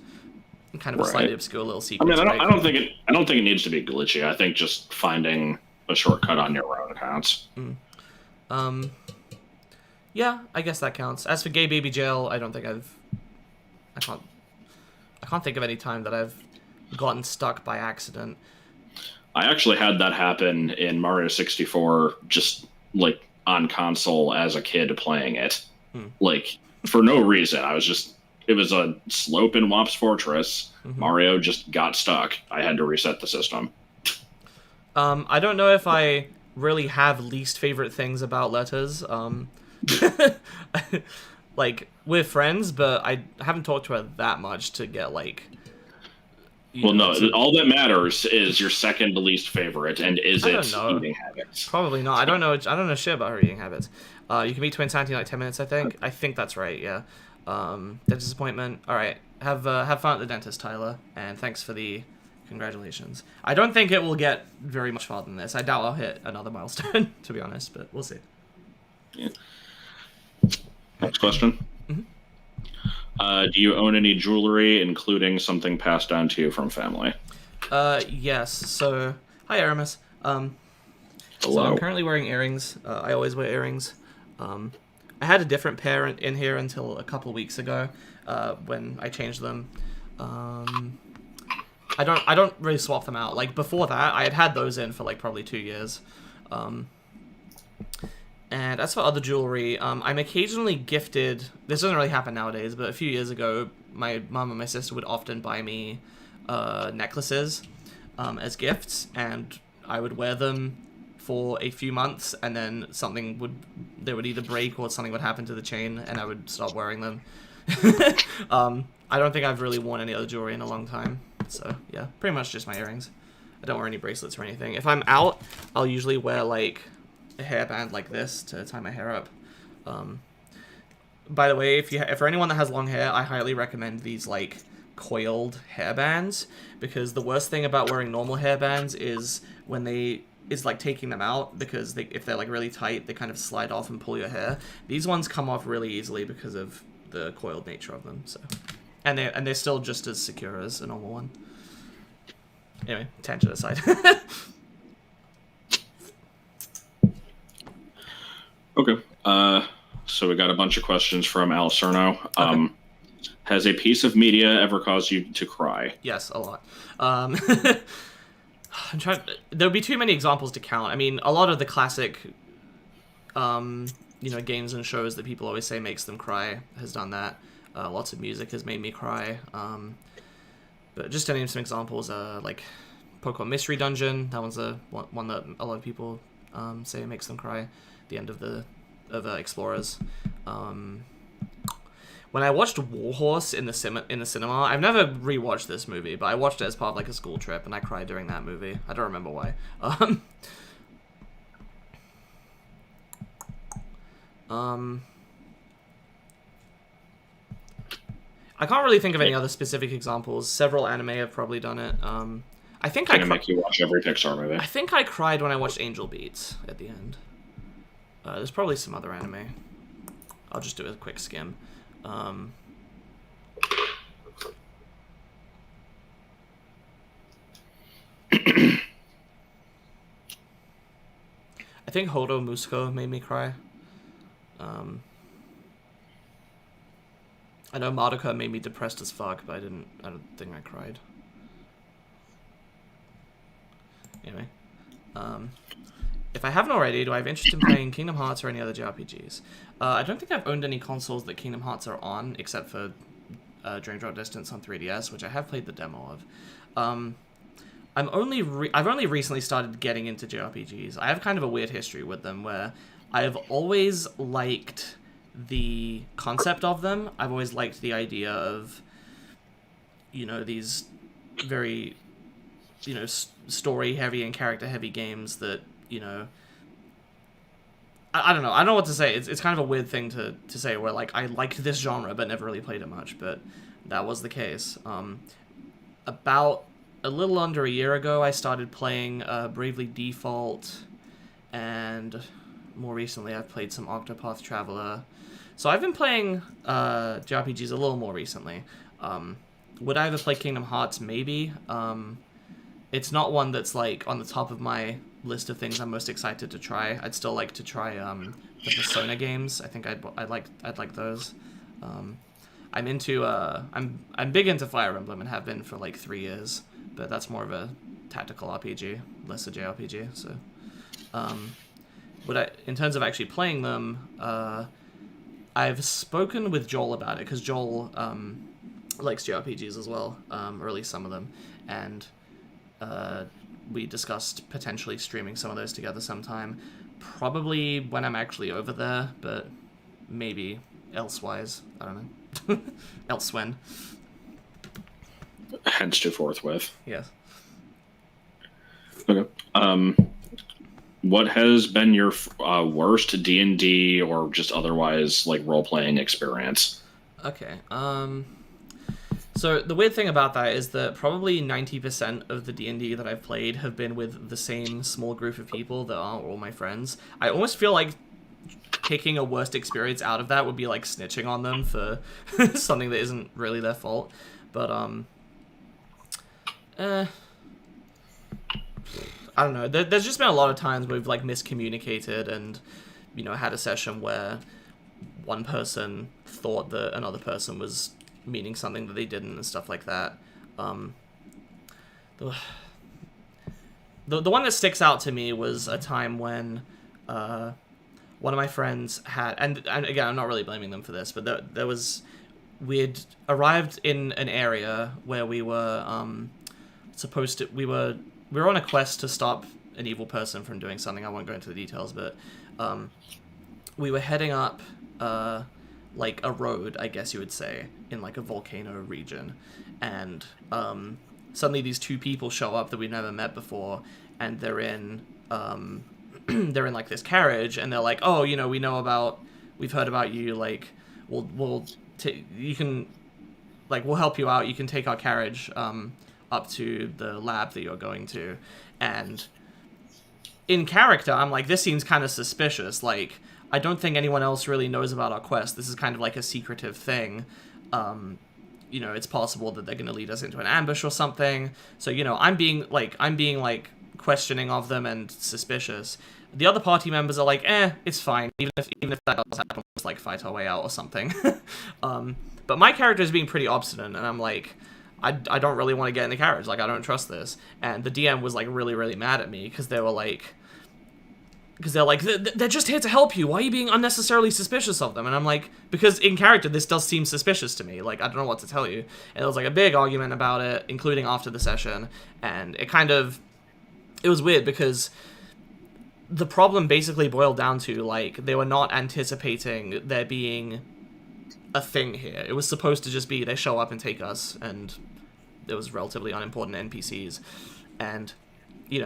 kind of a slightly obscure little sequence. I don't think it needs to be glitchy. I think just finding a shortcut on your own counts. Yeah, I guess that counts. As for gay baby jail, I can't think of any time that I've gotten stuck by accident. I actually had that happen in Mario 64, just like on console as a kid playing it. Like for no reason. It was a slope in Wop's Fortress. Mario just got stuck. I had to reset the system. I don't know if I really have least favorite things about letters. Like, we're friends, but I haven't talked to her that much to get, like... all that matters is your second least favorite, and is it eating habits? Probably not. I don't know shit about her eating habits. You can meet Twin Santy in like 10 minutes, I think. I think that's right, yeah. Dentist appointment. Alright, have fun at the dentist, Tyler, and thanks for the congratulations. I don't think it will get very much farther than this. I doubt I'll hit another milestone, to be honest, but we'll see. Yeah. Next question. Do you own any jewelry, including something passed down to you from family? Yes. So, hi, Aramis. Hello. So I'm currently wearing earrings. I always wear earrings. I had a different pair in here until a couple weeks ago, when I changed them. I don't really swap them out. Like, before that, I had those in for, like, probably 2 years. And as for other jewelry, I'm occasionally gifted... This doesn't really happen nowadays, but a few years ago, my mom and my sister would often buy me necklaces as gifts, and I would wear them for a few months, and then they would either break or something would happen to the chain, and I would stop wearing them. I don't think I've really worn any other jewelry in a long time, so yeah, pretty much just my earrings. I don't wear any bracelets or anything. If I'm out, I'll usually wear, like, a hairband like this to tie my hair up. By the way, for anyone that has long hair, I highly recommend these, like, coiled hairbands, because the worst thing about wearing normal hairbands is like taking them out, because if they're like really tight, they kind of slide off and pull your hair. These ones come off really easily because of the coiled nature of them. So, and they're still just as secure as a normal one. Anyway, tangent aside. Okay. So we got a bunch of questions from Al Cerno. Okay. Has a piece of media ever caused you to cry? Yes, a lot. I'm trying. There would be too many examples to count. I mean, a lot of the classic, games and shows that people always say makes them cry has done that. Lots of music has made me cry. But just to name some examples, like Pokemon Mystery Dungeon. That one's one that a lot of people say makes them cry. The end of Explorers. When I watched Warhorse in the cinema, I've never rewatched this movie, but I watched it as part of like a school trip, and I cried during that movie. I don't remember why. I can't really think of any other specific examples. Several anime have probably done it. I think I make you watch every Pixar movie. I think I cried when I watched Angel Beats at the end. There's probably some other anime. I'll just do a quick skim. think Hodo Musco made me cry. I know Madoka made me depressed as fuck, but I don't think I cried. Anyway. If I haven't already, do I have interest in playing Kingdom Hearts or any other JRPGs? I don't think I've owned any consoles that Kingdom Hearts are on, except for Dream Drop Distance on 3DS, which I have played the demo of. I've only recently started getting into JRPGs. I have kind of a weird history with them, where I've always liked the concept of them. I've always liked the idea of, these very, story-heavy and character-heavy games that, I don't know. I don't know what to say. It's kind of a weird thing to say, where, like, I liked this genre but never really played it much, but that was the case. About a little under a year ago, I started playing Bravely Default, and more recently I've played some Octopath Traveler. So I've been playing JRPGs a little more recently. Would I ever play Kingdom Hearts? Maybe. It's not one that's, like, on the top of my list of things I'm most excited to try. I'd still like to try the Persona games. I think I'd like those. I'm into I'm big into Fire Emblem and have been for like 3 years, but that's more of a tactical RPG, less a JRPG. So, in terms of actually playing them, I've spoken with Joel about it, because Joel likes JRPGs as well, or at least some of them, and we discussed potentially streaming some of those together sometime. Probably when I'm actually over there, but maybe elsewise. I don't know. Elsewhen. Hence to forthwith. Yes. Okay. What has been your worst D&D or just otherwise like role-playing experience? Okay. So the weird thing about that is that probably 90% of the D&D that I've played have been with the same small group of people that aren't all my friends. I almost feel like taking a worst experience out of that would be like snitching on them for something that isn't really their fault. But I don't know. There's just been a lot of times where we've like miscommunicated and, had a session where one person thought that another person was meaning something that they didn't and stuff like that. The one that sticks out to me was a time when one of my friends had, and again, I'm not really blaming them for this, but we'd arrived in an area where we were we were on a quest to stop an evil person from doing something. I won't go into the details, but we were heading up like a road, I guess you would say, in like a volcano region, and suddenly these two people show up that we've never met before, and they're in they're in like this carriage, and they're like, oh, we've heard about you, like we'll help you out, you can take our carriage up to the lab that you're going to. And in character, I'm like, this seems kind of suspicious, like I don't think anyone else really knows about our quest. This is kind of like a secretive thing. It's possible that they're going to lead us into an ambush or something. So, I'm being questioning of them and suspicious. The other party members are like, it's fine. Even if that does happen, we'll just like fight our way out or something. But my character is being pretty obstinate, and I'm like, I don't really want to get in the carriage. Like, I don't trust this. And the DM was like really, really mad at me because they're like, they're just here to help you. Why are you being unnecessarily suspicious of them? And I'm like, because in character, this does seem suspicious to me. Like, I don't know what to tell you. And there was like a big argument about it, including after the session. And it was weird because the problem basically boiled down to, like, they were not anticipating there being a thing here. It was supposed to just be they show up and take us, and it was relatively unimportant NPCs. And,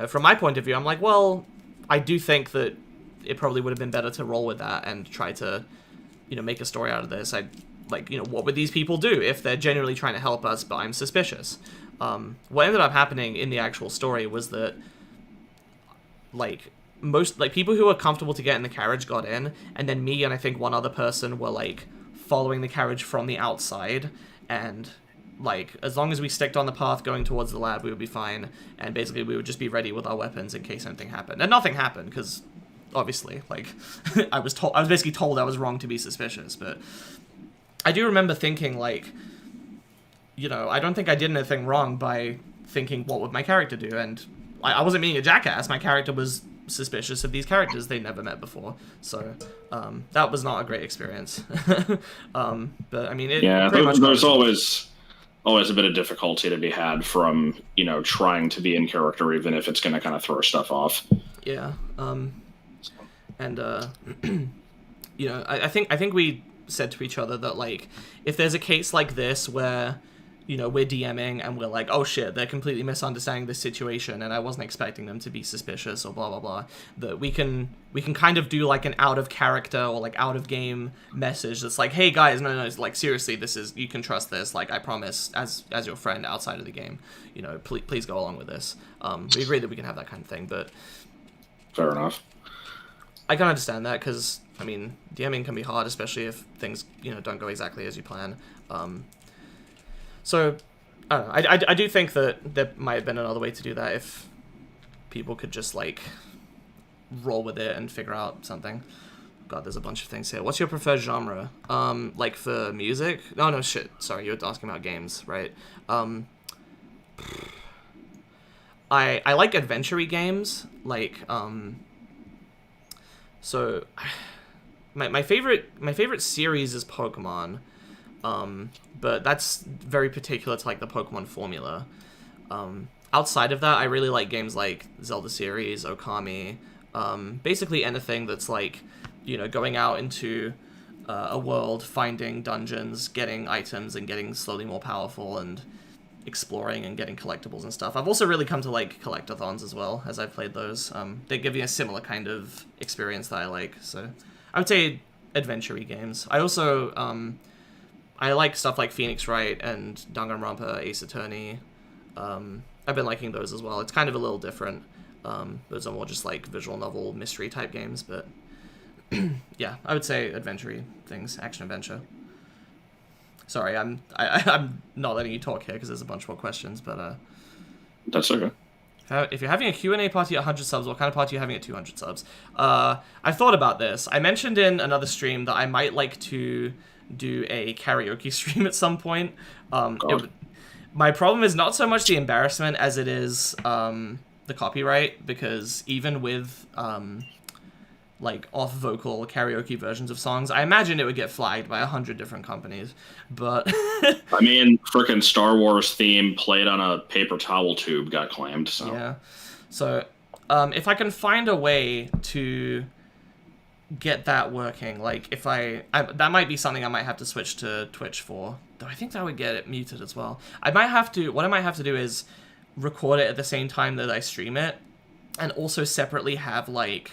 from my point of view, I'm like, well, I do think that it probably would have been better to roll with that and try to, make a story out of this. What would these people do if they're genuinely trying to help us, but I'm suspicious? What ended up happening in the actual story was that, most people who were comfortable to get in the carriage got in, and then me and I think one other person were, following the carriage from the outside, and as long as we sticked on the path going towards the lab, we would be fine, and basically we would just be ready with our weapons in case anything happened. And nothing happened, because obviously, like, I was basically told I was wrong to be suspicious, but I do remember thinking, like, you know, I don't think I did anything wrong by thinking, what would my character do? And I wasn't being a jackass. My character was suspicious of these characters they never met before. So that was not a great experience. But I mean, there's always a bit of difficulty to be had from, you know, trying to be in character, even if it's going to kind of throw stuff off. Yeah. And you know, I think we said to each other that, like, if there's a case like this where, you know, we're DMing and we're like, oh shit, they're completely misunderstanding this situation and I wasn't expecting them to be suspicious or blah blah blah, that we can kind of do like an out of character or like out of game message that's like, hey guys, no, it's like, seriously, this is, you can trust this, like, I promise, as your friend outside of the game, you know, please go along with this. We agree that we can have that kind of thing, but fair enough. I can understand that, because I mean, DMing can be hard, especially if things, you know, don't go exactly as you plan. So, I don't know. I do think that there might have been another way to do that if people could just, like, roll with it and figure out something. God, there's a bunch of things here. What's your preferred genre? Like, for music? No, shit. Sorry, you were asking about games, right? I like adventure-y games. Like, so, my favorite series is Pokemon. But that's very particular to, like, the Pokemon formula. Outside of that, I really like games like Zelda series, Okami, basically anything that's, like, you know, going out into a world, finding dungeons, getting items, and getting slowly more powerful, and exploring and getting collectibles and stuff. I've also really come to like collectathons as well, as I've played those. They give you a similar kind of experience that I like, so I would say adventure-y games. I also, I like stuff like Phoenix Wright and Danganronpa, Ace Attorney. I've been liking those as well. It's kind of a little different. Those are more just like visual novel mystery type games, but yeah, I would say adventure-y things, action adventure. Sorry, I'm not letting you talk here because there's a bunch more questions, but that's okay. If you're having a Q&A party at 100 subs, what kind of party are you having at 200 subs? I've thought about this. I mentioned in another stream that I might like to do a karaoke stream at some point. My problem is not so much the embarrassment as it is the copyright, because even with like off vocal karaoke versions of songs, I imagine it would get flagged by 100 different companies. But I mean, frickin' Star Wars theme played on a paper towel tube got claimed. So yeah, so if I can find a way to get that working, like if I that might be something I might have to switch to Twitch for, though I think that would get it muted as well. What I might have to do is record it at the same time that I stream it, and also separately have like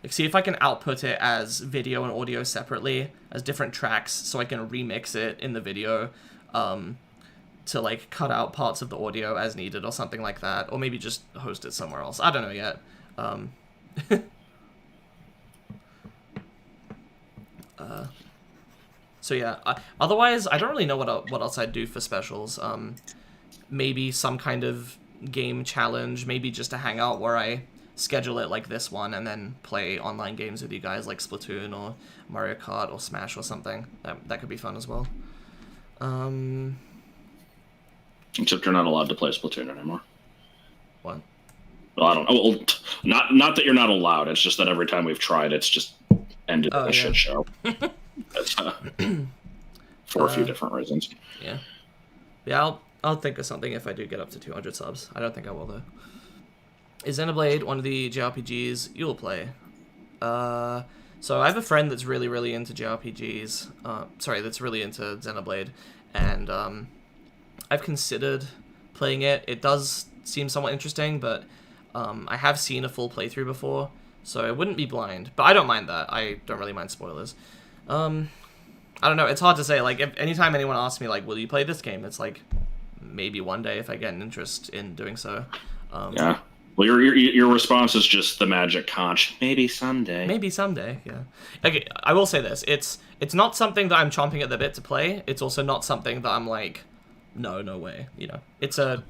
see if I can output it as video and audio separately as different tracks, so I can remix it in the video to like cut out parts of the audio as needed or something like that, or maybe just host it somewhere else. I don't know yet. So yeah, otherwise I don't really know what else I'd do for specials. Maybe some kind of game challenge, maybe just a hangout where I schedule it like this one and then play online games with you guys like Splatoon or Mario Kart or Smash or something. That could be fun as well. Except you're not allowed to play Splatoon anymore. What? Well, I don't know. Well, not that you're not allowed. It's just that every time we've tried, it's just ended in a shit show. That's, for a few different reasons. Yeah. Yeah, I'll think of something if I do get up to 200 subs. I don't think I will, though. Is Xenoblade one of the JRPGs you'll play? So I have a friend that's really, really into JRPGs. That's really into Xenoblade. And I've considered playing it. It does seem somewhat interesting, but I have seen a full playthrough before, so I wouldn't be blind. But I don't mind that. I don't really mind spoilers. I don't know. It's hard to say. Like, if anytime anyone asks me, like, will you play this game? It's like, maybe one day if I get an interest in doing so. Yeah. Well, your response is just the magic conch. Maybe someday. Maybe someday, yeah. Okay, I will say this. It's not something that I'm chomping at the bit to play. It's also not something that I'm, like, no way. You know,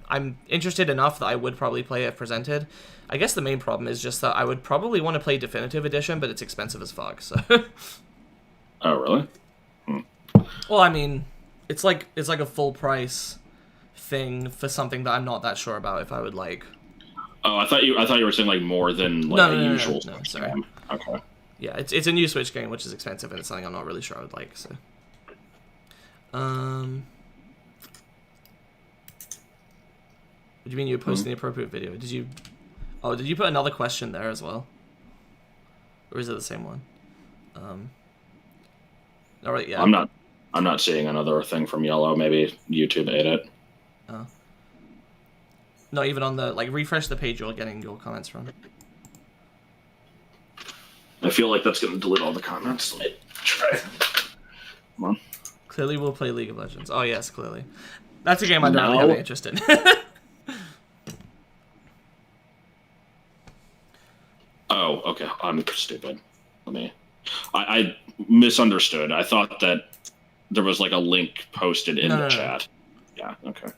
I'm interested enough that I would probably play it if presented. I guess the main problem is just that I would probably want to play Definitive Edition, but it's expensive as fuck. So. Oh, really? Well, I mean, it's like a full price thing for something that I'm not that sure about if I would like. Oh, I thought you were saying like more than like No, a no, usual no, Switch sorry. game. Okay. Yeah, it's a new Switch game, which is expensive, and it's something I'm not really sure I would like. So, what do you mean you were posting the appropriate video? Did you put another question there as well, or is it the same one? All right, yeah. I'm not seeing another thing from Yellow. Maybe YouTube ate it. Oh. Not even on the refresh the page you're getting your comments from. I feel like that's going to delete all the comments. Let me try. Come on. Clearly, we'll play League of Legends. Oh yes, clearly. That's a game I don't really have any interest in. Oh, okay. I'm stupid. I misunderstood. I thought that there was like a link posted in the chat. Yeah. Okay.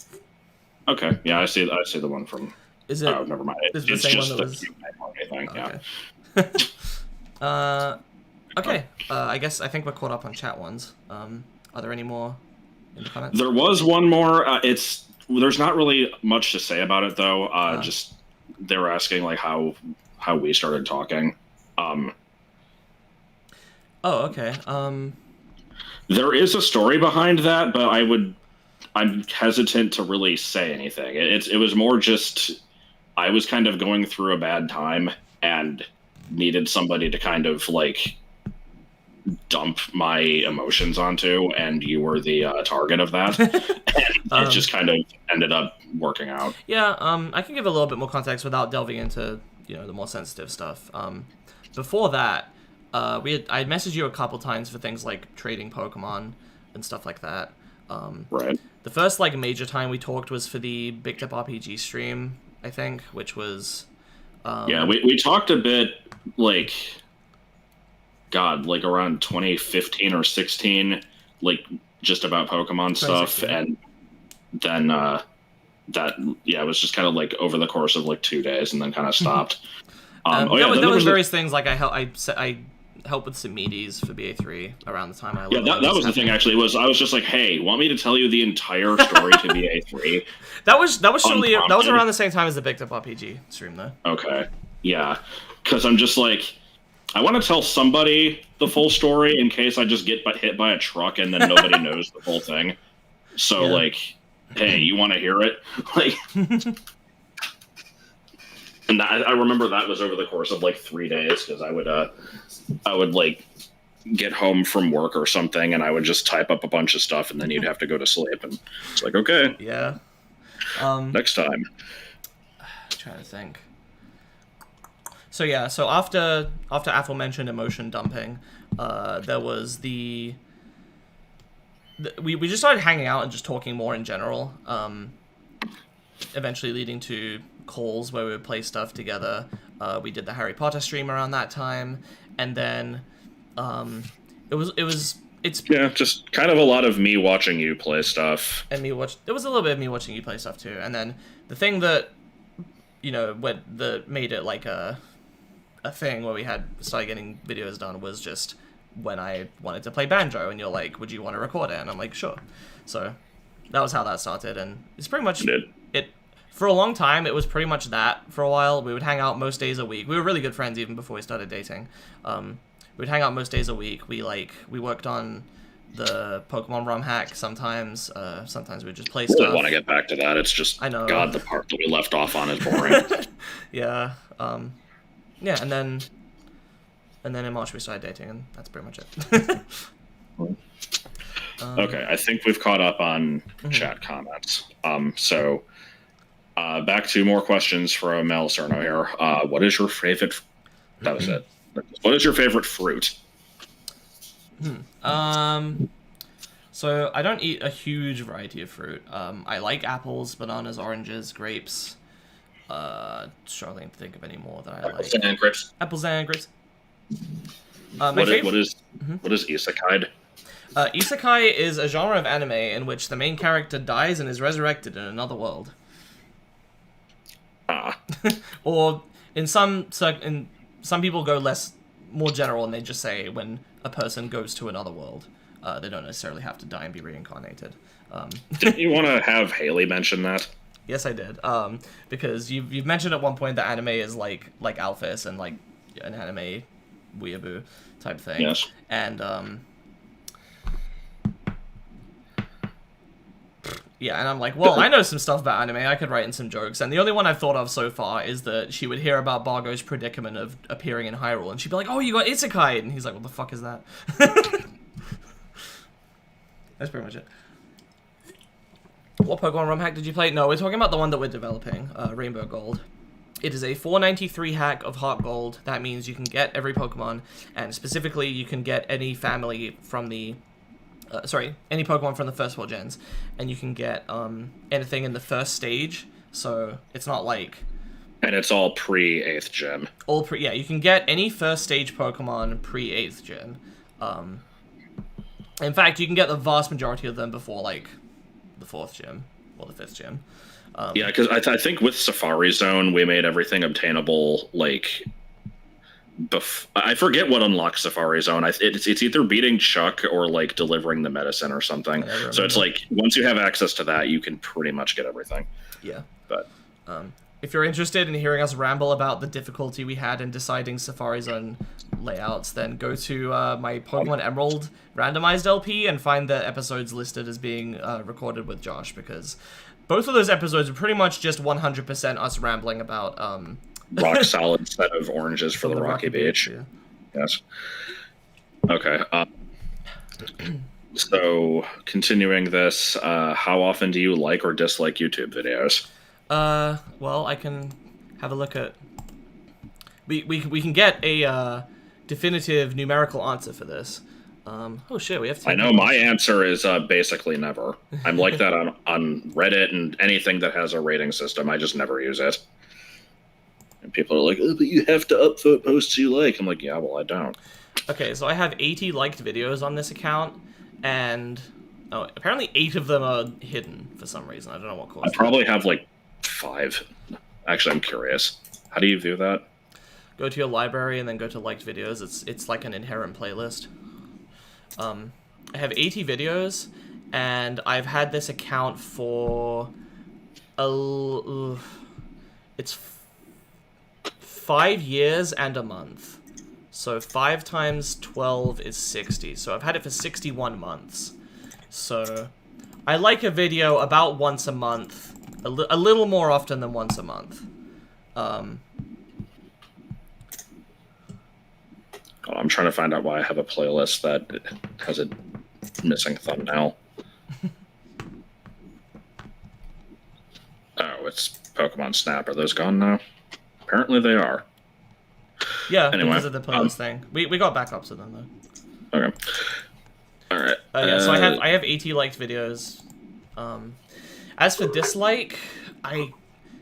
Okay. Yeah, I see the one from. Is it? Oh, never mind. Is it It's the same just one that the thing. okay. Yeah. Okay. I think we're caught up on chat ones. Are there any more in the comments? There was one more. There's not really much to say about it though. Just they were asking like how we started talking. Oh, okay. There is a story behind that, but I'm hesitant to really say anything. It was more just I was kind of going through a bad time and needed somebody to kind of like dump my emotions onto, and you were the target of that. And it just kind of ended up working out. Yeah, I can give a little bit more context without delving into the more sensitive stuff. Before that, I had messaged you a couple times for things like trading Pokemon and stuff like that. Right. The first major time we talked was for the Bikdip RPG stream, I think, which was. Yeah, we talked a bit around 2015 or 16, just about Pokemon stuff, and then it was just kind of over the course of 2 days, and then kind of stopped. There was various things I helped with some meaties for BA3 around the time I that was the thing actually. I was just like, hey, want me to tell you the entire story to BA3? That was around the same time as the Bikdip RPG stream though. Okay, yeah, because I'm just like, I want to tell somebody the full story in case I just get hit by a truck and then nobody knows the whole thing. So hey, you want to hear it? And I remember that was over the course of 3 days, because I would get home from work or something, and I would just type up a bunch of stuff, and then you'd have to go to sleep, and it's like, okay, yeah, next time. I'm trying to think. So yeah, so after aforementioned emotion dumping, there was we just started hanging out and just talking more in general. Eventually leading to calls where we would play stuff together. We did the Harry Potter stream around that time, and then it's just kind of a lot of me watching you play stuff, and there was a little bit of me watching you play stuff too. And then the thing that made it a thing where we started getting videos done was just when I wanted to play banjo, and you're like, would you want to record it? And I'm like, sure. So that was how that started, and it's pretty much it. For a long time, it was pretty much that. For a while, we would hang out most days a week. We were really good friends even before we started dating. We'd hang out most days a week. We worked on the Pokemon ROM hack sometimes. Sometimes we'd just play stuff. I really want to get back to that. It's just, I know. God, the part that we left off on is boring. Yeah. Yeah, and then in March we started dating, and that's pretty much it. Okay, I think we've caught up on chat comments. So back to more questions from Mel Cerno here. What is your favorite? That was it. What is your favorite fruit? So I don't eat a huge variety of fruit. I like apples, bananas, oranges, grapes. Struggling to think of any more that I like. Apples and grapes. Apples and grapes. What is isekai? Isekai is a genre of anime in which the main character dies and is resurrected in another world. Or in some people go more general and they just say when a person goes to another world. They don't necessarily have to die and be reincarnated. Didn't you want to have Haley mention that? Yes, I did. Because you've mentioned at one point that anime is like Alphys and like an anime weeaboo type thing. Yes. And yeah, and I'm like, well, I know some stuff about anime. I could write in some jokes. And the only one I've thought of so far is that she would hear about Bargo's predicament of appearing in Hyrule, and she'd be like, oh, you got Isekai, and he's like, what the fuck is that? That's pretty much it. What Pokemon ROM hack did you play? No, we're talking about the one that we're developing, Rainbow Gold. It is a 493 hack of Heart Gold. That means you can get every Pokemon, and specifically you can get any family from the... any Pokemon from the first 4 gens, and you can get anything in the first stage, so it's not like... And it's all pre-8th gen. Yeah, you can get any first stage Pokemon pre-8th gen. In fact, you can get the vast majority of them before, like, the 4th gym or the 5th gym. Yeah, because I think with Safari Zone, we made everything obtainable, like... I forget what unlocks Safari Zone. It's either beating Chuck or, like, delivering the medicine or something. So it's like, once you have access to that, you can pretty much get everything. Yeah. But... if you're interested in hearing us ramble about the difficulty we had in deciding Safari Zone layouts, then go to my Pokemon Emerald randomized LP and find the episodes listed as being recorded with Josh, because both of those episodes are pretty much just 100% us rambling about... rock solid set of oranges for the Rocky Beach. Yeah. Yes. Okay. So, continuing this, how often do you like or dislike YouTube videos? Well, I can have a look at... We can get a definitive numerical answer for this. Oh shit, we have to... I know my answer is basically never. I'm like that on Reddit and anything that has a rating system. I just never use it. And people are like, oh, but you have to upvote posts you like. I'm like, yeah, well, I don't. Okay, so I have 80 liked videos on this account, and apparently 8 of them are hidden for some reason. I don't know what caused I probably have like 5. Actually, I'm curious. How do you view that? Go to your library and then go to liked videos. It's like an inherent playlist. I have 80 videos, and I've had this account for it's 5 years and a month. So 5 times 12 is 60. So I've had it for 61 months. So I like a video about once a month, a little more often than once a month. I'm trying to find out why I have a playlist that has a missing thumbnail. Oh, it's Pokemon Snap. Are those gone now? Apparently they are. Yeah, anyway, because of the playlist thing. We got backups of them though. Okay. All right. Yeah, so I have 80 liked videos. As for dislike, I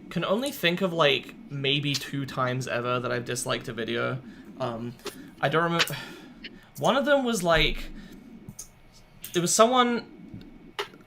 can only think of like maybe 2 times ever that I've disliked a video. I don't remember. One of them was like, it was someone,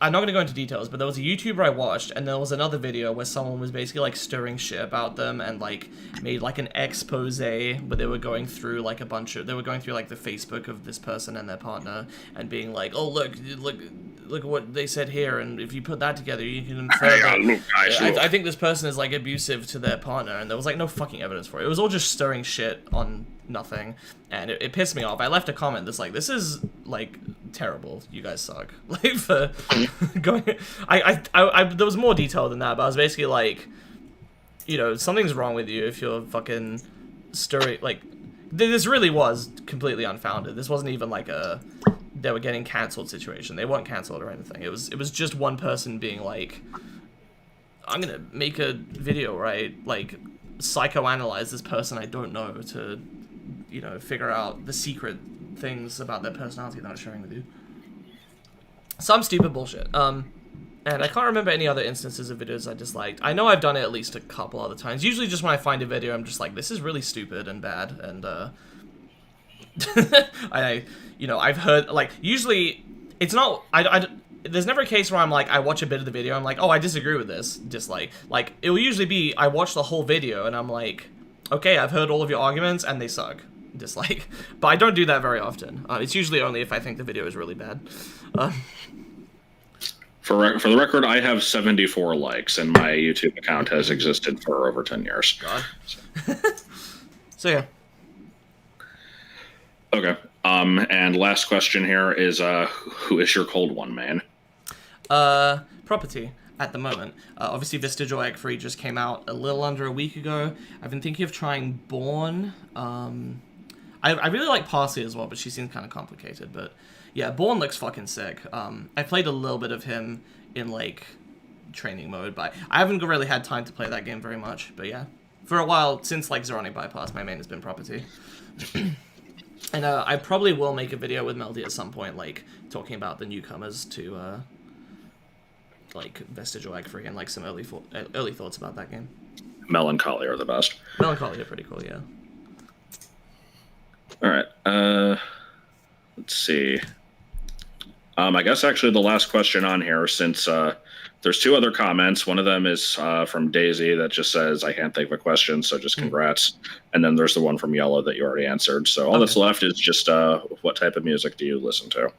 I'm not going to go into details, but there was a YouTuber I watched, and there was another video where someone was basically like stirring shit about them and like made like an expose where they were going through like they were going through like the Facebook of this person and their partner and being like, oh look at what they said here, and if you put that together you can infer that I think this person is like abusive to their partner, and there was like no fucking evidence for it. It was all just stirring shit on nothing, and it pissed me off. I left a comment that's like, this is like terrible, you guys suck. Like for going I there was more detail than that, but I was basically like, you know, something's wrong with you if you're fucking stirring, like, this really was completely unfounded. This wasn't even like they were getting cancelled situation. They weren't cancelled or anything. It was just one person being like, I'm gonna make a video where I like psychoanalyze this person I don't know to, you know, figure out the secret things about their personality that I'm sharing with you. Some stupid bullshit. And I can't remember any other instances of videos I disliked. I know I've done it at least a couple other times. Usually just when I find a video, I'm just like, this is really stupid and bad. And, I've heard, like, usually it's not. There's never a case where I'm like, I watch a bit of the video, I'm like, oh, I disagree with this. Dislike. Like, it will usually be, I watch the whole video, and I'm like, okay, I've heard all of your arguments, and they suck. Dislike. But I don't do that very often. It's usually only if I think the video is really bad. For the record, I have 74 likes, and my YouTube account has existed for over 10 years. God. So yeah. Okay. And last question here is, who is your cold one, man? Property at the moment. Obviously, Vestigial Egg Free just came out a little under a week ago. I've been thinking of trying Born. I really like Parsley as well, but she seems kind of complicated. But yeah, Born looks fucking sick. I played a little bit of him in like training mode, but I haven't really had time to play that game very much. But yeah, for a while since like Zeronic Bypass, my main has been Property. And I probably will make a video with Melody at some point, like talking about the newcomers to like Vestigial Egg Free and like some early thoughts about that game. Melancholy are the best. Melancholy are pretty cool, yeah. All right. Let's see. I guess actually the last question on here, since there's two other comments. One of them is from Daisy that just says, I can't think of a question, so just congrats. And then there's the one from Yellow that you already answered. So all that's left is just what type of music do you listen to?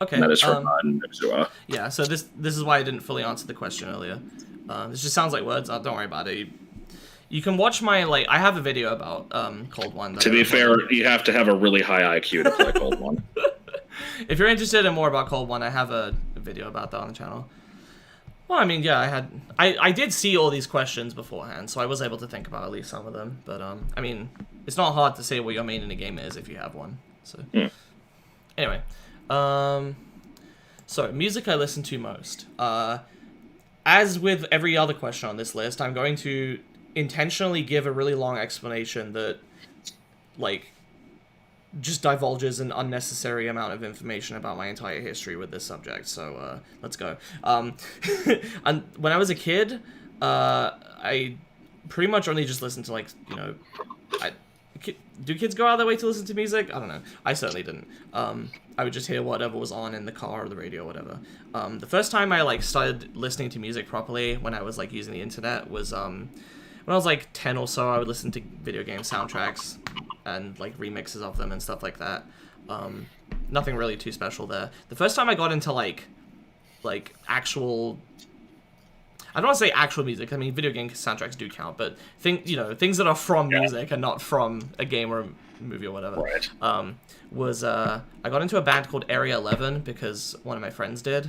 Okay. And that is from Nixua. Yeah, so this is why I didn't fully answer the question earlier. This just sounds like words. Don't worry about it. You can watch my, like, I have a video about Cold One. To be fair, you have to have a really high IQ to play Cold One. If you're interested in more about Cold One, I have a video about that on the channel. Well, I mean, yeah, I did see all these questions beforehand, so I was able to think about at least some of them. But, I mean, it's not hard to say what your main in a game is if you have one. So, Anyway. So, music I listen to most. As with every other question on this list, I'm going to intentionally give a really long explanation that, like, just divulges an unnecessary amount of information about my entire history with this subject. So let's go. And when I was a kid, I pretty much only just listened to, like, you know, do kids go out of their way to listen to music? I don't know. I certainly didn't. I would just hear whatever was on in the car or the radio or whatever. The first time I, like, started listening to music properly when I was, like, using the internet was when I was like 10 or so. I would listen to video game soundtracks and like remixes of them and stuff like that. Nothing really too special there. The first time I got into like actual, I don't want to say actual music. I mean, video game soundtracks do count, but things that are from music and not from a game or a movie or whatever. Right. I got into a band called Area 11 because one of my friends did.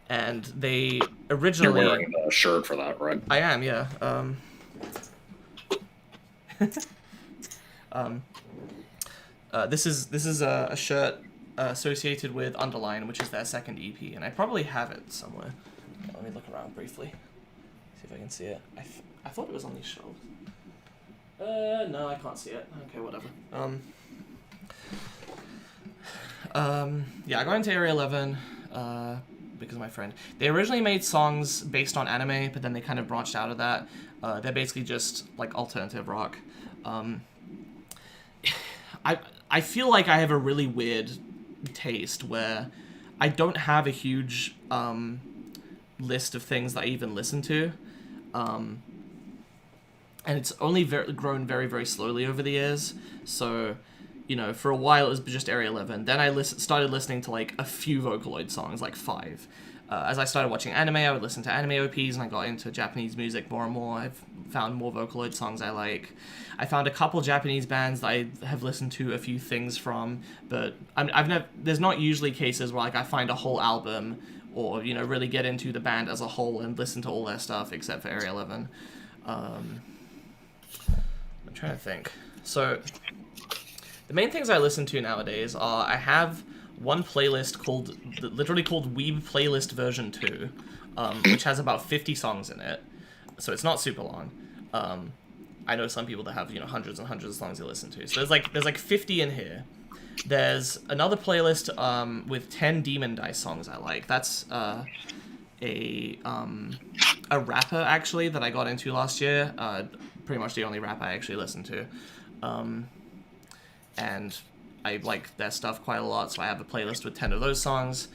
And they originally... You're wearing a shirt for that, right? I am, yeah. This is a shirt associated with Underline, which is their second EP, and I probably have it somewhere. Let me look around briefly, see if I can see it. I thought it was on these shelves. No, I can't see it. Okay, whatever. Yeah, I got into Area 11. Because of my friend. They originally made songs based on anime, but then they kind of branched out of that. They're basically just like alternative rock. I feel like I have a really weird taste where I don't have a huge list of things that I even listen to. And it's only grown very, very slowly over the years. So, you know, for a while it was just Area 11. Then I started listening to, like, a few Vocaloid songs, like 5. As I started watching anime, I would listen to anime OPs, and I got into Japanese music more and more. I've found more Vocaloid songs I like. I found a couple Japanese bands that I have listened to a few things from, but there's not usually cases where, like, I find a whole album or, you know, really get into the band as a whole and listen to all their stuff, except for Area 11. I'm trying to think. So... the main things I listen to nowadays are, I have one playlist literally called Weeb Playlist Version 2, which has about 50 songs in it, so it's not super long. I know some people that have, you know, hundreds and hundreds of songs they listen to, so there's like 50 in here. There's another playlist with 10 Demon Dice songs I like. That's a rapper, actually, that I got into last year. Pretty much the only rap I actually listen to. And I like their stuff quite a lot, so I have a playlist with 10 of those songs.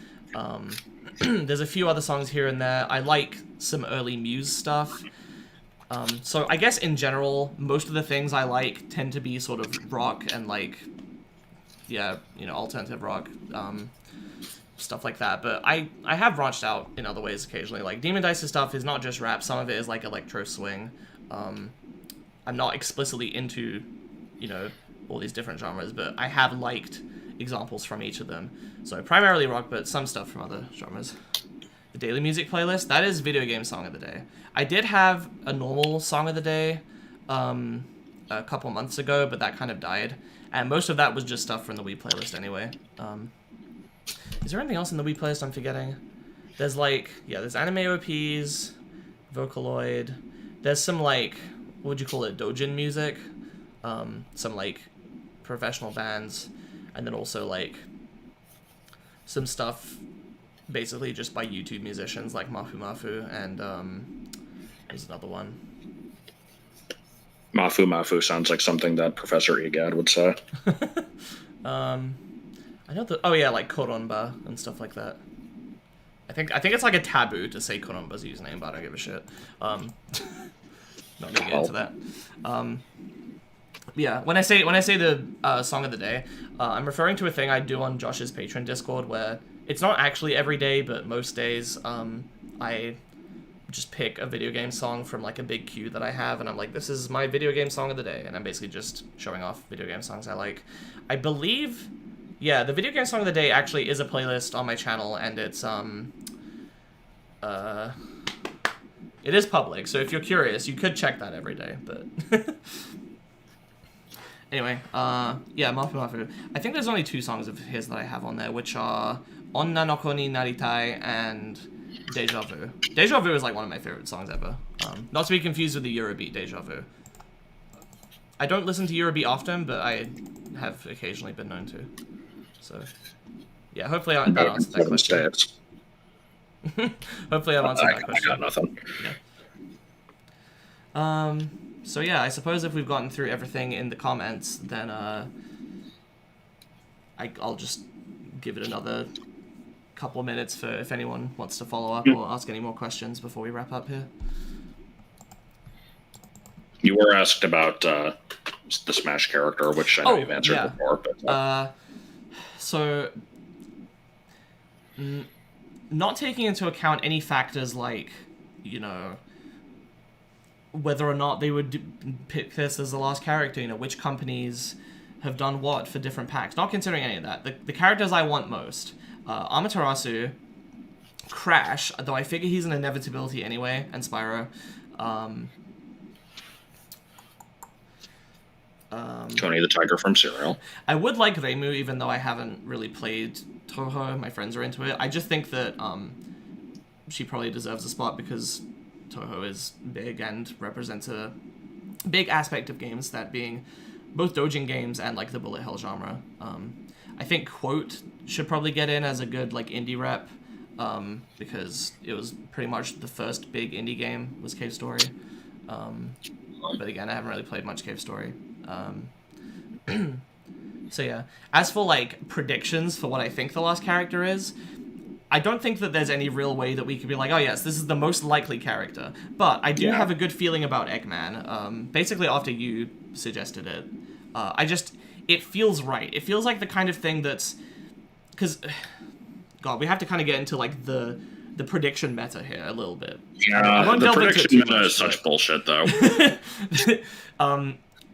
There's a few other songs here and there. I like some early Muse stuff. So I guess in general, most of the things I like tend to be sort of rock and like, yeah, you know, alternative rock, stuff like that. But I have branched out in other ways occasionally. Like Demon Dice's stuff is not just rap. Some of it is like electro swing. I'm not explicitly into, you know, all these different genres, but I have liked examples from each of them. So primarily rock, but some stuff from other genres. The daily music playlist, that is video game song of the day. I did have a normal song of the day a couple months ago, but that kind of died. And most of that was just stuff from the Wii playlist anyway. Is there anything else in the Wii playlist I'm forgetting? There's like, yeah, there's anime OPs, Vocaloid. There's some like, what would you call it, doujin music? Some like professional bands. And then also like some stuff basically just by YouTube musicians like Mafu Mafu and there's another one. Mafu Mafu sounds like something that Professor Egad would say. I know that. Oh yeah, like Koronba and stuff like that. I think it's like a taboo to say Koronba's username, but I don't give a shit. Not gonna get into that. Yeah, when I say the song of the day, I'm referring to a thing I do on Josh's Patreon Discord where it's not actually every day, but most days I just pick a video game song from like a big queue that I have, and I'm like, this is my video game song of the day, and I'm basically just showing off video game songs I like. I believe, yeah, the video game song of the day actually is a playlist on my channel, and it's it is public, so if you're curious, you could check that every day, but anyway, yeah, Mafu Mafu. I think there's only 2 songs of his that I have on there, which are Onna no Ko ni Naritai and Deja Vu. Deja Vu is like one of my favorite songs ever. Not to be confused with the Eurobeat Deja Vu. I don't listen to Eurobeat often, but I have occasionally been known to. So, yeah, hopefully that answered that question. Hopefully I've answered that question. I got nothing. Yeah. So yeah, I suppose if we've gotten through everything in the comments, then I'll just give it another couple of minutes for if anyone wants to follow up or ask any more questions before we wrap up here. You were asked about the Smash character, which I know you've answered before. But, so, not taking into account any factors like, you know, whether or not they would pick this as the last character, you know, which companies have done what for different packs. Not considering any of that. The characters I want most, Amaterasu, Crash, though I figure he's an inevitability anyway, and Spyro. Tony the Tiger from Serial. I would like Reimu, even though I haven't really played Toho. My friends are into it. I just think that she probably deserves a spot because Toho is big and represents a big aspect of games, that being both doujin games and like the bullet hell genre. I think Quote should probably get in as a good like indie rep, because it was pretty much the first big indie game was Cave Story. But again, I haven't really played much Cave Story. So yeah, as for like predictions for what I think the last character is, I don't think that there's any real way that we could be like, oh yes, this is the most likely character. But I do have a good feeling about Eggman, basically after you suggested it. It feels right. It feels like the kind of thing that's, because, God, we have to kind of get into like the prediction meta here a little bit. Yeah, the prediction meta is such bullshit, though.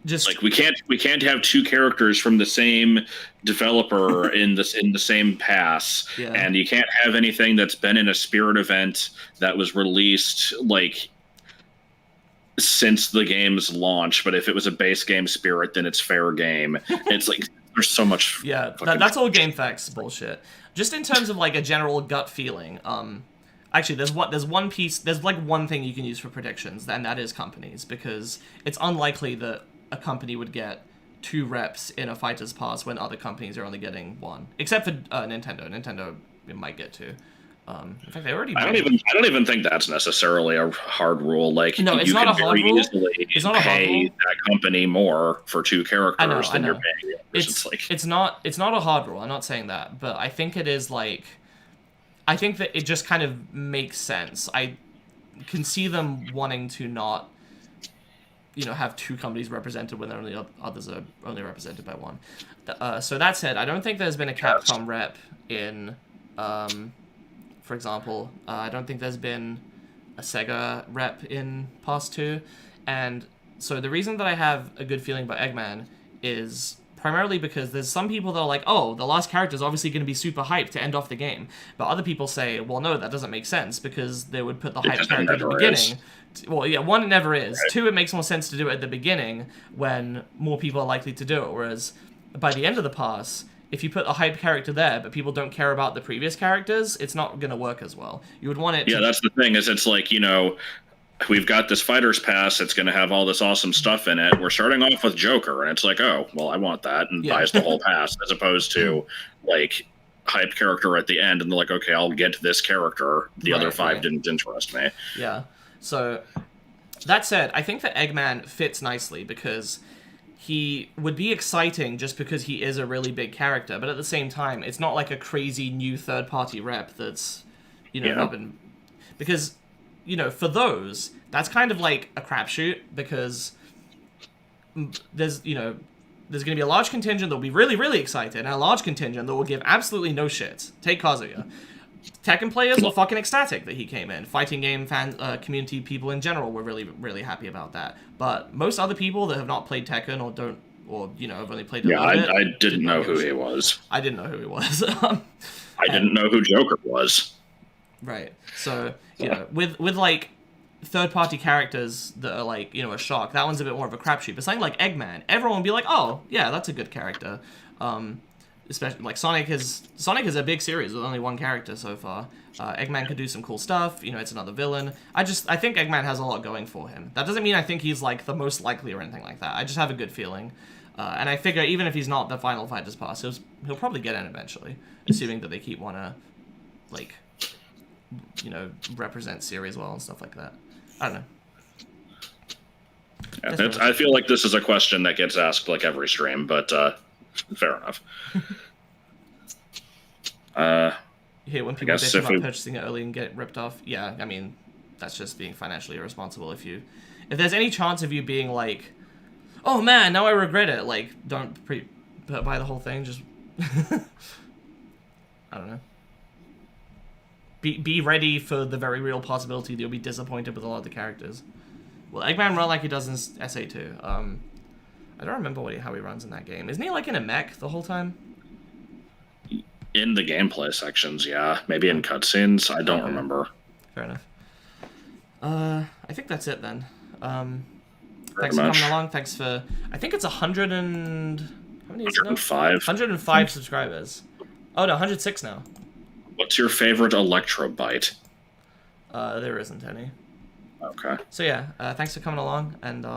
Just like we can't have 2 characters from the same developer in the same pass, and you can't have anything that's been in a Spirit event that was released like since the game's launch. But if it was a base game Spirit, then it's fair game. It's like there's so much. Yeah, that's all GameFAQs bullshit. Just in terms of like a general gut feeling. Actually, there's one piece. There's like one thing you can use for predictions, and that is companies, because it's unlikely that a company would get 2 reps in a fighter's pass when other companies are only getting 1, except for Nintendo. Nintendo might get 2. In fact, they already. I don't even think that's necessarily a hard rule. Like, No, it's you not can a hard very rule. easily It's not a hard pay rule. that company more for 2 characters than you're paying the others. It's like, it's not a hard rule. I'm not saying that, but I think it is like. I think that it just kind of makes sense. I can see them wanting to not, have 2 companies represented when only others are only represented by 1. So that said, I don't think there's been a Capcom rep in, for example, I don't think there's been a Sega rep in Past 2, and so the reason that I have a good feeling about Eggman is primarily because there's some people that are like, oh, the last character is obviously going to be super hyped to end off the game. But other people say, well, no, that doesn't make sense because they would put the hype character at the beginning. Well, yeah, 1, it never is. Right. 2, it makes more sense to do it at the beginning when more people are likely to do it. Whereas by the end of the pass, if you put a hype character there, but people don't care about the previous characters, it's not going to work as well. You would want it to... Yeah, that's the thing, is it's like, we've got this fighter's pass. It's going to have all this awesome stuff in it. We're starting off with Joker, and it's like, oh, well, I want that, and buys the whole pass, as opposed to like hype character at the end, and they're like, okay, I'll get this character. The other 5 didn't interest me. Yeah. So that said, I think that Eggman fits nicely because he would be exciting just because he is a really big character, but at the same time, it's not like a crazy new third-party rep that's, not been... Because... for those, that's kind of like a crapshoot because there's going to be a large contingent that will be really, really excited and a large contingent that will give absolutely no shit. Take Kazuya. Tekken players were fucking ecstatic that he came in. Fighting game fan community people in general were really, really happy about that. But most other people that have not played Tekken have only played it a little bit. I didn't know who he was. I didn't know who he was. I didn't know who Joker was. Right. So, with like third-party characters that are like, a shock, that one's a bit more of a crapshoot. But something like Eggman, everyone would be like, oh, yeah, that's a good character. Especially like Sonic is a big series with only 1 character so far. Eggman could do some cool stuff. It's another villain. I think Eggman has a lot going for him. That doesn't mean I think he's like the most likely or anything like that. I just have a good feeling. And I figure even if he's not the final Fighters Pass, he'll probably get in eventually, assuming that they keep wanna like represent series well and stuff like that. I don't know. Yeah, I feel like this is a question that gets asked like every stream, but fair enough. When people bitch about purchasing it early and get ripped off, yeah, I mean, that's just being financially irresponsible. If there's any chance of you being like, oh man, now I regret it, like, don't buy the whole thing, just... I don't know. Be ready for the very real possibility that you'll be disappointed with a lot of the characters. Will Eggman run like he does in SA2? I don't remember how he runs in that game. Isn't he like in a mech the whole time? In the gameplay sections, yeah. Maybe in cutscenes. I don't remember. Fair enough. I think that's it then. Thanks for coming along. Thanks for... I think it's 100 and... How many is it now? 105. 105 subscribers. Oh no, 106 now. What's your favorite Electrobite? There isn't any. Okay. So yeah, thanks for coming along, and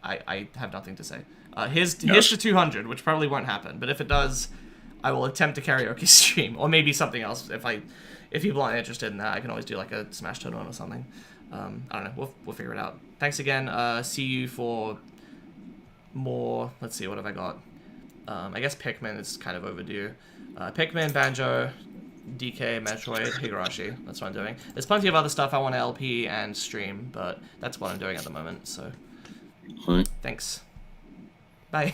I have nothing to say. Here's to 200, which probably won't happen, but if it does, I will attempt a karaoke stream, or maybe something else. If people aren't interested in that, I can always do like a Smash tournament or something. I don't know. We'll figure it out. Thanks again. See you for more. Let's see. What have I got? I guess Pikmin is kind of overdue. Pikmin, Banjo, DK, Metroid, Higurashi. That's what I'm doing. There's plenty of other stuff I want to LP and stream, but that's what I'm doing at the moment, so... Thanks.